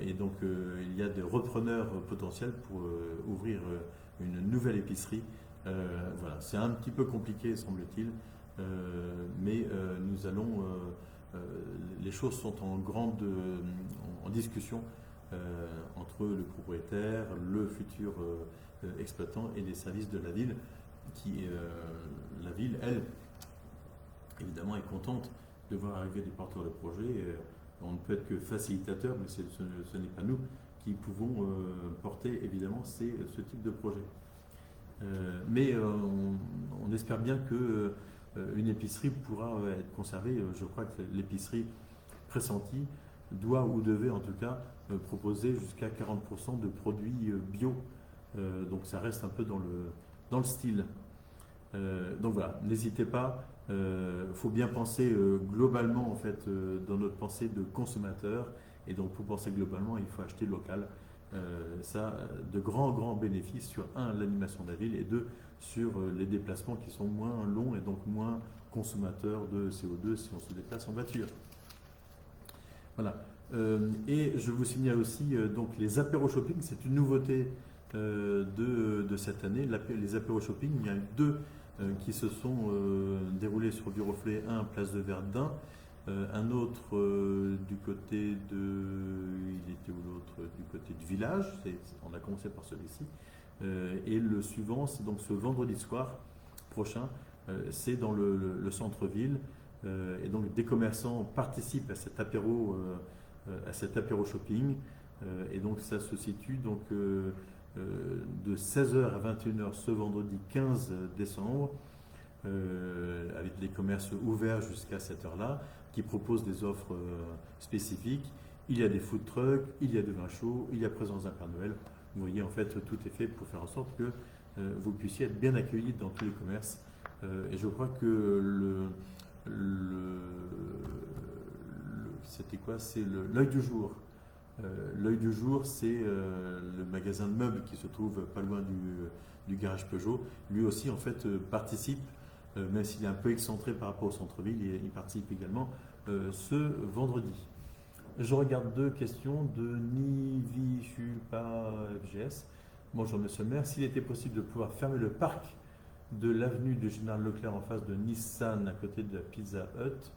et donc il y a des repreneurs potentiels pour ouvrir une nouvelle épicerie. Voilà, c'est un petit peu compliqué semble-t-il, mais nous allons les choses sont en discussion entre le propriétaire, le futur exploitant et les services de la ville. La ville, elle, évidemment, est contente de voir arriver des porteurs de projets. On ne peut être que facilitateur, mais ce n'est pas nous qui pouvons porter évidemment ce type de projet. Mais on espère bien que une épicerie pourra être conservée. Je crois que l'épicerie pressentie doit ou devait en tout cas proposer jusqu'à 40% de produits bio. Donc ça reste un peu dans le style. Donc voilà, n'hésitez pas. Faut bien penser globalement en fait dans notre pensée de consommateur. Et donc pour penser globalement, il faut acheter local. Ça a de grands bénéfices sur l'animation de la ville et deux, sur les déplacements qui sont moins longs et donc moins consommateurs de CO2 si on se déplace en voiture. Voilà. Et je vous signale aussi donc les apéros shopping, c'est une nouveauté de cette année. Les apéros shopping, il y en a eu deux qui se sont déroulés sur Viroflay, un place de Verdun, un autre du côté il était où l'autre? Du côté du village, on a commencé par celui-ci, et le suivant, c'est donc ce vendredi soir prochain, c'est dans le centre-ville, et donc des commerçants participent à cet apéro shopping, et donc ça se situe donc de 16h à 21h ce vendredi 15 décembre, avec les commerces ouverts jusqu'à cette heure-là, qui proposent des offres spécifiques. Il y a des food trucks, il y a des vins chauds, il y a présence d'un Père Noël. Vous voyez, en fait, tout est fait pour faire en sorte que vous puissiez être bien accueillis dans tous les commerces. Et je crois que c'était quoi? C'est l'œil du jour. L'œil du jour, c'est le magasin de meubles qui se trouve pas loin du garage Peugeot. Lui aussi, en fait, participe, même s'il est un peu excentré par rapport au centre-ville, il participe également ce vendredi. Je regarde deux questions de Nivichupa FGS. Bonjour Monsieur le maire, s'il était possible de pouvoir fermer le parc de l'avenue du Général Leclerc en face de Nissan à côté de la Pizza Hut,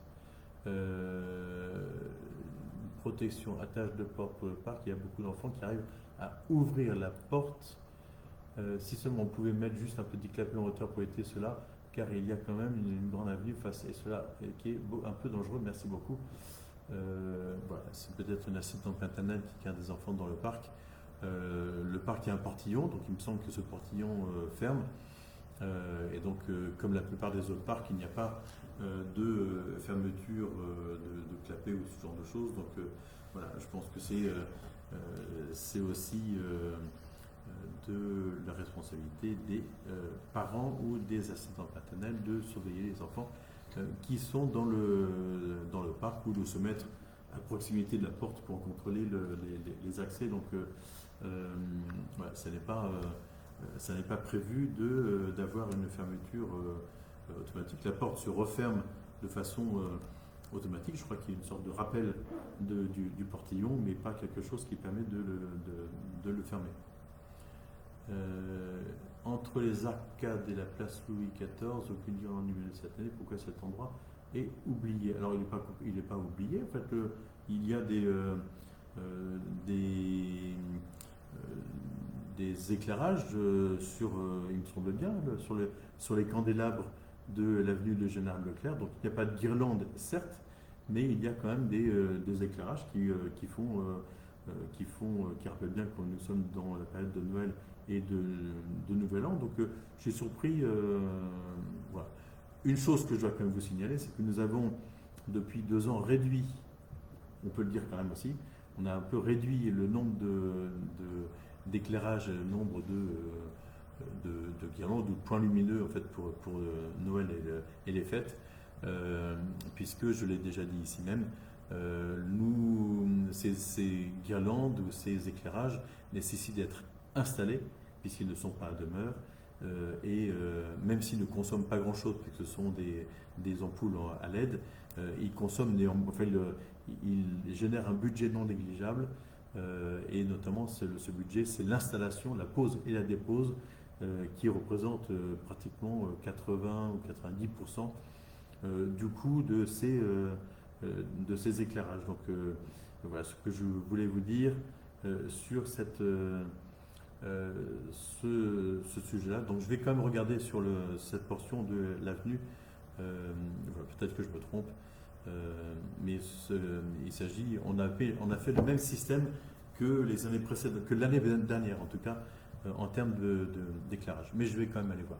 protection, attache de porte pour le parc, il y a beaucoup d'enfants qui arrivent à ouvrir la porte. Si seulement on pouvait mettre juste un petit clapet en hauteur pour éviter cela, car il y a quand même une grande avenue face à cela qui est un peu dangereux. Merci beaucoup. Voilà, c'est peut-être une assistante maternelle qui a des enfants dans le parc. Le parc a un portillon, donc il me semble que ce portillon ferme. Et donc, comme la plupart des autres parcs, il n'y a pas de fermeture de clapet ou ce genre de choses. Donc voilà, je pense que c'est aussi de la responsabilité des parents ou des assistantes maternelles de surveiller les enfants qui sont dans le parc ou de se mettre à proximité de la porte pour contrôler les accès. Donc, voilà, ça n'est pas prévu d'avoir une fermeture automatique. La porte se referme de façon automatique. Je crois qu'il y a une sorte de rappel du portillon, mais pas quelque chose qui permet de le fermer. Entre les arcades et la place Louis XIV, aucune guirlande lumineuse cette année. Pourquoi cet endroit est oublié? Alors, il n'est pas oublié. En fait, il y a des éclairages il me semble bien, sur les candélabres de l'avenue de Général Leclerc. Donc, il n'y a pas de guirlande, certes, mais il y a quand même des éclairages qui rappellent bien que nous sommes dans la période de Noël et de Nouvel An. Donc, j'ai surpris. Voilà. Une chose que je dois quand même vous signaler, c'est que nous avons depuis 2 ans réduit, on peut le dire quand même aussi, on a un peu réduit le nombre d'éclairages, le nombre de guirlandes ou de points lumineux en fait pour Noël et les fêtes, puisque je l'ai déjà dit ici même, ces guirlandes ou ces éclairages nécessitent d'être installés puisqu'ils ne sont pas à demeure. Même s'ils ne consomment pas grand-chose, puisque ce sont des ampoules à LED, ils consomment ils génèrent un budget non négligeable, et notamment ce budget, c'est l'installation, la pose et la dépose, qui représente pratiquement 80 ou 90% du coût de ces éclairages. Donc voilà ce que je voulais vous dire sur ce sujet-là. Donc je vais quand même regarder sur cette portion de l'avenue. Voilà, peut-être que je me trompe, mais il s'agit, on a fait le même système que les années précédentes, que l'année dernière en tout cas, en termes d'éclairage. Mais je vais quand même aller voir.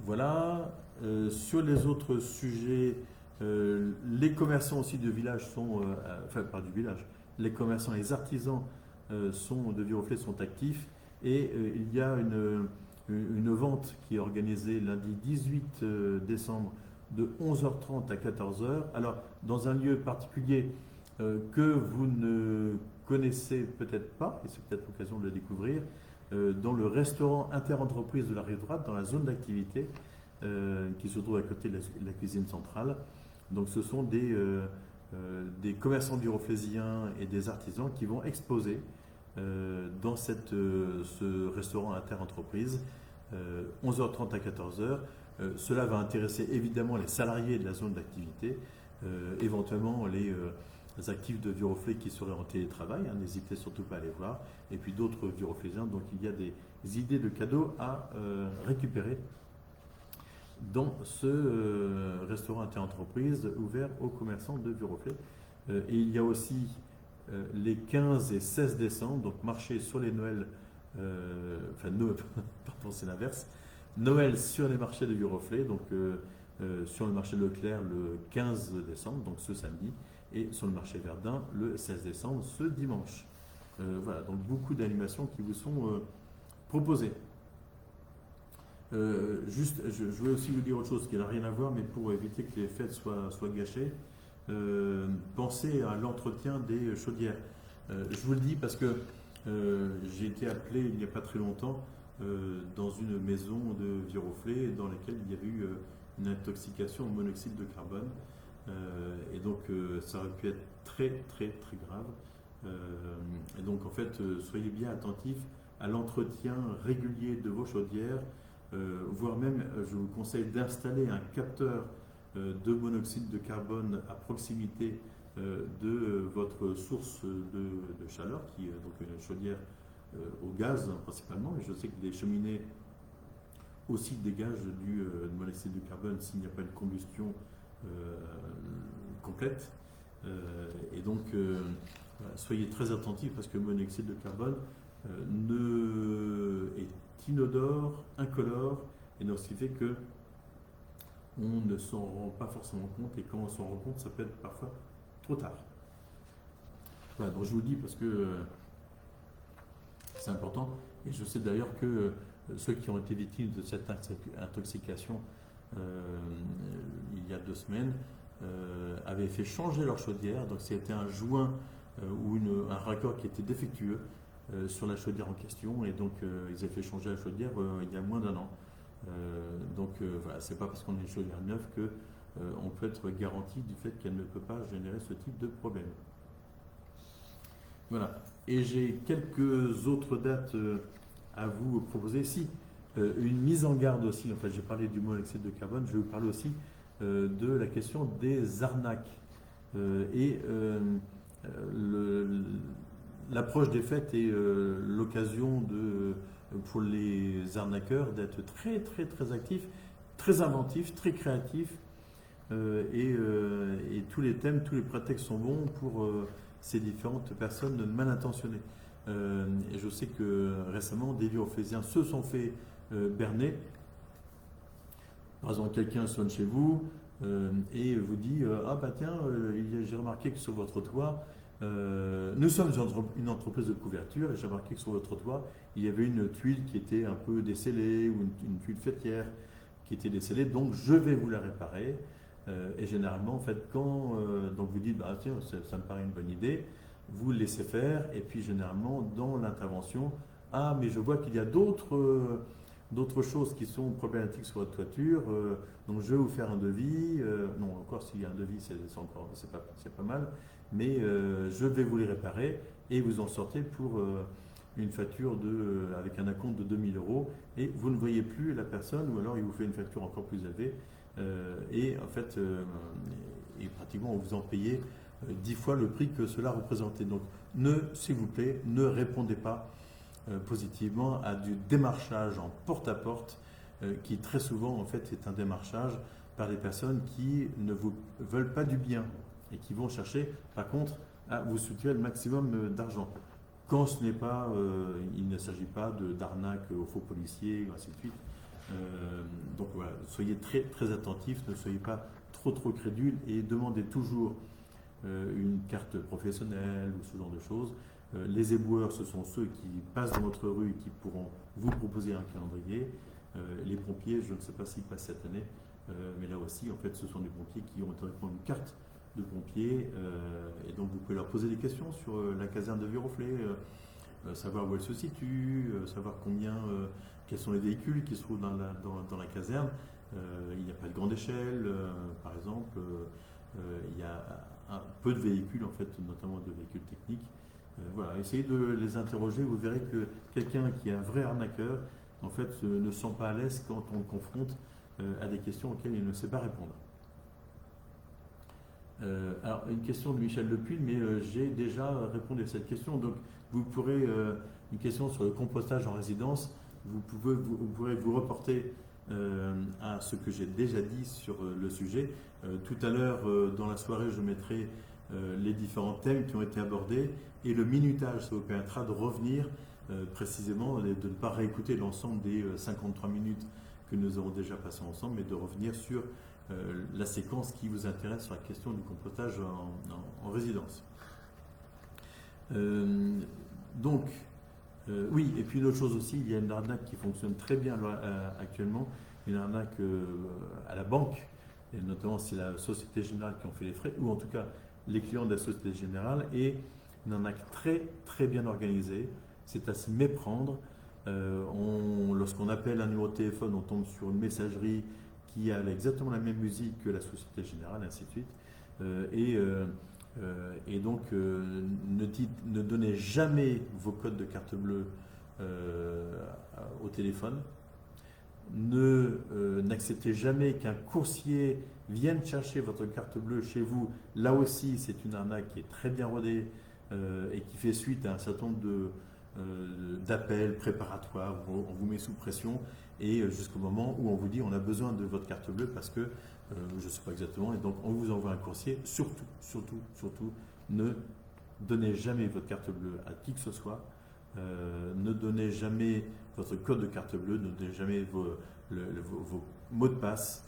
Voilà. Sur les autres sujets, les commerçants aussi de village sont, enfin pas du village, les commerçants, les artisans de Viroflay sont actifs, et il y a une vente qui est organisée lundi 18 décembre de 11h30 à 14h. Alors, dans un lieu particulier que vous ne connaissez peut-être pas, et c'est peut-être l'occasion de le découvrir, dans le restaurant interentreprise de la Rive Droite, dans la zone d'activité qui se trouve à côté de la cuisine centrale. Donc, ce sont des commerçants viroflésiens et des artisans qui vont exposer dans ce restaurant interentreprise 11h30 à 14h. Cela va intéresser évidemment les salariés de la zone d'activité, éventuellement les actifs de Viroflay qui seraient en télétravail, n'hésitez surtout pas à les voir, et puis d'autres Viroflaysiens. Donc il y a des idées de cadeaux à récupérer dans ce restaurant interentreprise ouvert aux commerçants de Viroflay. Et il y a aussi les 15 et 16 décembre, donc marché sur les Noëls, pardon, c'est l'inverse, Noël sur les marchés de Viroflay, donc sur le marché Leclerc le 15 décembre, donc ce samedi, et sur le marché Verdun le 16 décembre, ce dimanche. Voilà, donc beaucoup d'animations qui vous sont proposées. Juste, je voulais aussi vous dire autre chose qui n'a rien à voir, mais pour éviter que les fêtes soient gâchées, pensez à l'entretien des chaudières. Je vous le dis parce que j'ai été appelé il n'y a pas très longtemps dans une maison de Viroflay dans laquelle il y avait eu une intoxication au monoxyde de carbone, et donc ça aurait pu être très très très grave, et donc en fait soyez bien attentifs à l'entretien régulier de vos chaudières, voire même je vous conseille d'installer un capteur de monoxyde de carbone à proximité de votre source de chaleur, qui est donc une chaudière au gaz principalement, et je sais que les cheminées aussi dégagent du monoxyde de carbone s'il n'y a pas une combustion complète, et donc voilà, soyez très attentifs parce que le monoxyde de carbone est inodore, incolore, et donc ce qui fait que on ne s'en rend pas forcément compte, et quand on s'en rend compte, ça peut être parfois trop tard. Voilà, donc je vous le dis parce que c'est important, et je sais d'ailleurs que ceux qui ont été victimes de cette intoxication il y a 2 semaines avaient fait changer leur chaudière. Donc c'était un joint ou un raccord qui était défectueux sur la chaudière en question, et donc ils avaient fait changer la chaudière il y a moins d'1 an. Voilà, c'est pas parce qu'on a une chaudière neuve que on peut être garanti du fait qu'elle ne peut pas générer ce type de problème. Voilà. Et j'ai quelques autres dates à vous proposer. Si, une mise en garde aussi. En fait, j'ai parlé du monoxyde de carbone. Je vais vous parler aussi de la question des arnaques. L'approche des fêtes est l'occasion pour les arnaqueurs d'être très, très, très actifs, très inventifs, très créatifs. Et tous les thèmes, tous les prétextes sont bons pour ces différentes personnes mal intentionnées. Et je sais que récemment, des vieux orphésiens se sont fait berner. Par exemple, quelqu'un sonne chez vous et vous dit ah bah tiens, j'ai remarqué que sur votre toit, nous sommes une entreprise de couverture, et j'ai remarqué que sur votre toit, il y avait une tuile qui était un peu décellée, ou une tuile fêtière qui était décellée, donc je vais vous la réparer. Et généralement, en fait, quand donc vous dites bah, tiens, ça me paraît une bonne idée, vous le laissez faire, et puis généralement, dans l'intervention, ah, mais je vois qu'il y a d'autres choses qui sont problématiques sur votre toiture, donc je vais vous faire un devis. Non, encore s'il y a un devis, c'est pas mal, mais je vais vous les réparer, et vous en sortez pour une facture avec un acompte de 2 000 €, et vous ne voyez plus la personne, ou alors il vous fait une facture encore plus élevée. Et en fait, et pratiquement, vous en payez 10 fois le prix que cela représentait. Donc, s'il vous plaît, ne répondez pas positivement à du démarchage en porte-à-porte, qui très souvent, en fait, est un démarchage par des personnes qui ne vous veulent pas du bien et qui vont chercher, par contre, à vous soutirer le maximum d'argent. Quand ce n'est pas, il ne s'agit pas d'arnaque aux faux policiers, ainsi de suite. Donc voilà, soyez très, très attentifs, ne soyez pas trop crédules, et demandez toujours une carte professionnelle ou ce genre de choses. Les éboueurs, ce sont ceux qui passent dans votre rue et qui pourront vous proposer un calendrier. Les pompiers, je ne sais pas s'ils passent cette année, mais là aussi, en fait, ce sont des pompiers qui ont théoriquement une carte de pompier, et donc vous pouvez leur poser des questions sur la caserne de Viroflay, savoir où elle se situe, savoir quels sont les véhicules qui se trouvent dans la caserne. Il n'y a pas de grande échelle, par exemple. Il y a un peu de véhicules, en fait, notamment de véhicules techniques. Voilà, essayez de les interroger. Vous verrez que quelqu'un qui est un vrai arnaqueur, en fait, ne se sent pas à l'aise quand on le confronte à des questions auxquelles il ne sait pas répondre. Alors, une question de Michel Lepuy, mais j'ai déjà répondu à cette question. Donc, vous pourrez, une question sur le compostage en résidence, vous pourrez vous reporter à ce que j'ai déjà dit sur le sujet. Tout à l'heure, dans la soirée, je mettrai les différents thèmes qui ont été abordés, et le minutage, ça vous permettra de revenir précisément, de ne pas réécouter l'ensemble des 53 minutes que nous avons déjà passées ensemble, mais de revenir sur la séquence qui vous intéresse sur la question du compostage en résidence. Oui, et puis une autre chose aussi, il y a une arnaque qui fonctionne très bien actuellement, une arnaque à la banque, et notamment c'est la Société Générale qui en fait les frais, ou en tout cas les clients de la Société Générale, et une arnaque très très bien organisée. C'est à s'y méprendre. Lorsqu'on appelle un numéro de téléphone, on tombe sur une messagerie qui a exactement la même musique que la Société Générale, ainsi de suite. Et donc, ne donnez jamais vos codes de carte bleue au téléphone. N'acceptez jamais qu'un coursier vienne chercher votre carte bleue chez vous. Là aussi, c'est une arnaque qui est très bien rodée et qui fait suite à un certain nombre d'appels préparatoires. On vous met sous pression, et jusqu'au moment où on vous dit on a besoin de votre carte bleue parce que je ne sais pas exactement, et donc on vous envoie un coursier. Surtout, ne donnez jamais votre carte bleue à qui que ce soit. Ne donnez jamais votre code de carte bleue, ne donnez jamais vos mots de passe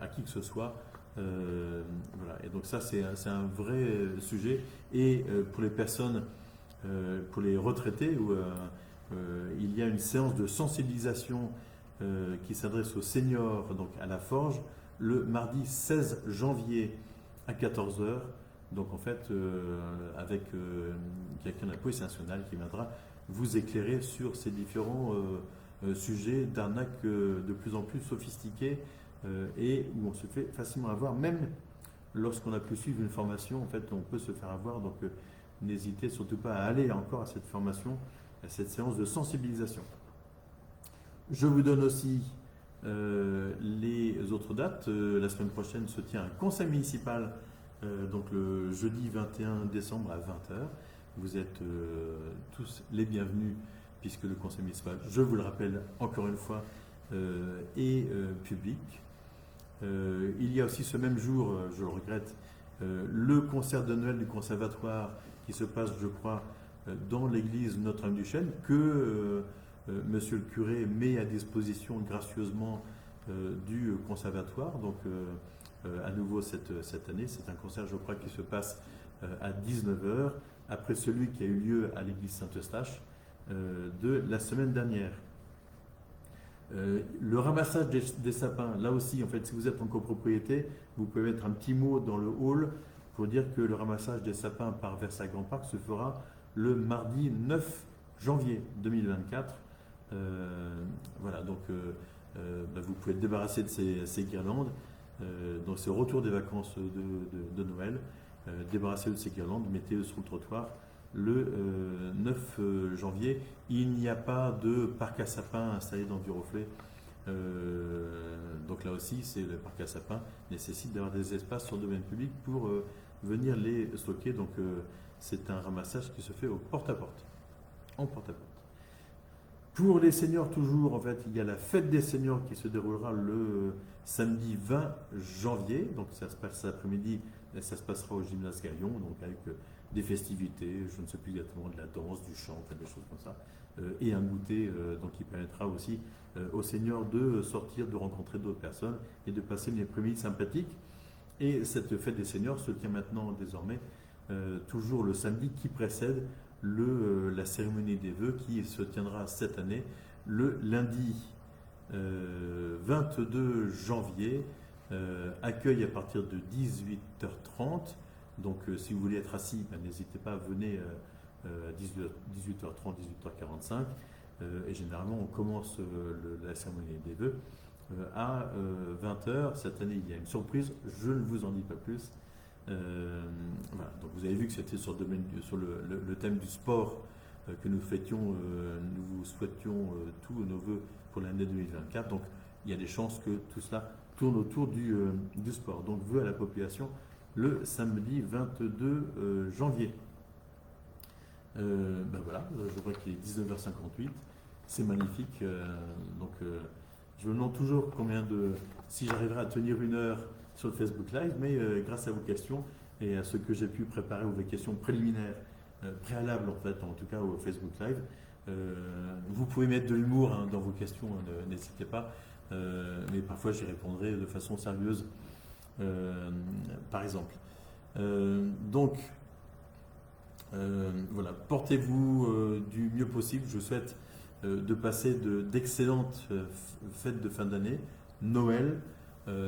à qui que ce soit. Voilà. Et donc ça, c'est un vrai sujet. Et pour les personnes, pour les retraités, ou il y a une séance de sensibilisation qui s'adresse aux seniors, donc à la Forge, le mardi 16 janvier à 14 h. Donc en fait, avec quelqu'un de la police nationale qui viendra vous éclairer sur ces différents sujets d'arnaques de plus en plus sophistiqués et où on se fait facilement avoir, même lorsqu'on a pu suivre une formation, en fait, on peut se faire avoir. Donc n'hésitez surtout pas à aller encore à cette formation, à cette séance de sensibilisation. Je vous donne aussi les autres dates. La semaine prochaine se tient un conseil municipal, donc le jeudi 21 décembre à 20 h. Vous êtes tous les bienvenus puisque le conseil municipal, je vous le rappelle encore une fois, est public. Il y a aussi ce même jour, je le regrette, le concert de Noël du conservatoire qui se passe, je crois, dans l'église Notre-Dame-du-Chêne, que monsieur le curé met à disposition gracieusement du conservatoire. Donc à nouveau cette année, c'est un concert, je crois, qui se passe à 19 h, après celui qui a eu lieu à l'église Saint-Eustache de la semaine dernière. Le ramassage des sapins, là aussi, en fait, si vous êtes en copropriété, vous pouvez mettre un petit mot dans le hall pour dire que le ramassage des sapins par Versailles Grand Parc se fera le mardi 9 janvier 2024. Voilà, donc vous pouvez être débarrasser de ces guirlandes. Donc c'est au retour des vacances de Noël. Débarrassez-vous de ces guirlandes, mettez-les sur le trottoir. Le 9 janvier, il n'y a pas de parc à sapins installé dans Viroflay. Donc là aussi, c'est le parc à sapins nécessite d'avoir des espaces sur le domaine public pour venir les stocker. Donc c'est un ramassage qui se fait au porte-à-porte, en porte-à-porte. Pour les seniors toujours, en fait, il y a la fête des seniors qui se déroulera le samedi 20 janvier. Donc ça se passe cet après-midi, ça se passera au gymnase Gaillon, donc avec des festivités, je ne sais plus exactement, de la danse, du chant, des choses comme ça, et un goûter donc qui permettra aussi aux seniors de sortir, de rencontrer d'autres personnes et de passer une après-midi sympathique. Et cette fête des seniors se tient maintenant désormais toujours le samedi qui précède la cérémonie des vœux qui se tiendra cette année le lundi 22 janvier, accueil à partir de 18h30. Donc si vous voulez être assis, n'hésitez pas à venir à 18h30, 18h45. Et généralement, on commence la cérémonie des vœux à 20h. Cette année, il y a une surprise, je ne vous en dis pas plus. Voilà. Donc vous avez vu que c'était sur le thème du sport que nous fêtions, nous vous souhaitions tous nos vœux pour l'année 2024. Donc il y a des chances que tout cela tourne autour du sport. Donc vœux à la population le samedi 22 janvier. Voilà, je vois qu'il est 19h58, c'est magnifique. Je me demande toujours si j'arriverai à tenir une heure sur le Facebook Live, mais grâce à vos questions et à ce que j'ai pu préparer, ou les questions préliminaires, préalables en fait, en tout cas au Facebook Live, vous pouvez mettre de l'humour dans vos questions, n'hésitez pas, mais parfois j'y répondrai de façon sérieuse. Par exemple. Voilà, portez-vous du mieux possible. Je vous souhaite de passer d'excellentes fêtes de fin d'année. Noël,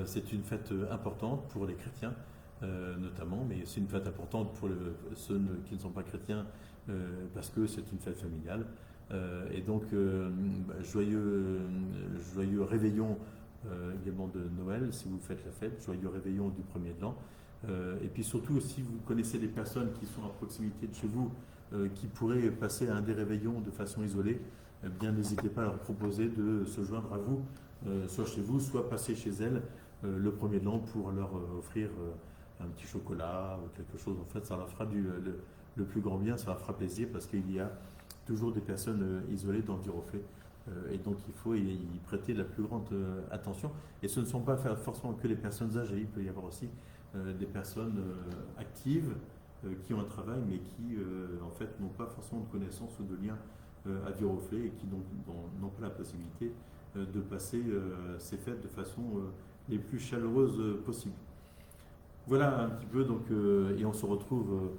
c'est une fête importante pour les chrétiens notamment, mais c'est une fête importante pour ceux qui ne sont pas chrétiens parce que c'est une fête familiale. Et donc, joyeux réveillon également de Noël, si vous faites la fête, joyeux réveillon du premier de l'an. Et puis surtout, si vous connaissez des personnes qui sont à proximité de chez vous, qui pourraient passer à un des réveillons de façon isolée, bien n'hésitez pas à leur proposer de se joindre à vous, soit chez vous, soit passer chez elles le premier de l'an pour leur offrir un petit chocolat ou quelque chose. En fait, ça leur fera le plus grand bien, ça leur fera plaisir parce qu'il y a toujours des personnes isolées dans Viroflay. Et donc il faut y prêter la plus grande attention. Et ce ne sont pas forcément que les personnes âgées, il peut y avoir aussi des personnes actives qui ont un travail mais qui en fait n'ont pas forcément de connaissances ou de liens à Viroflay et qui n'ont pas la possibilité de passer ces fêtes de façon les plus chaleureuses possible. Voilà un petit peu, donc, et on se retrouve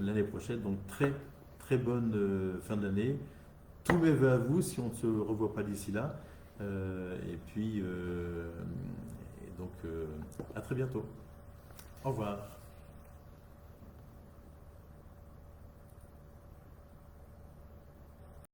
l'année prochaine, donc très très bonne fin d'année. tous mes vœux à vous si on ne se revoit pas d'ici là. Et puis, à très bientôt. Au revoir.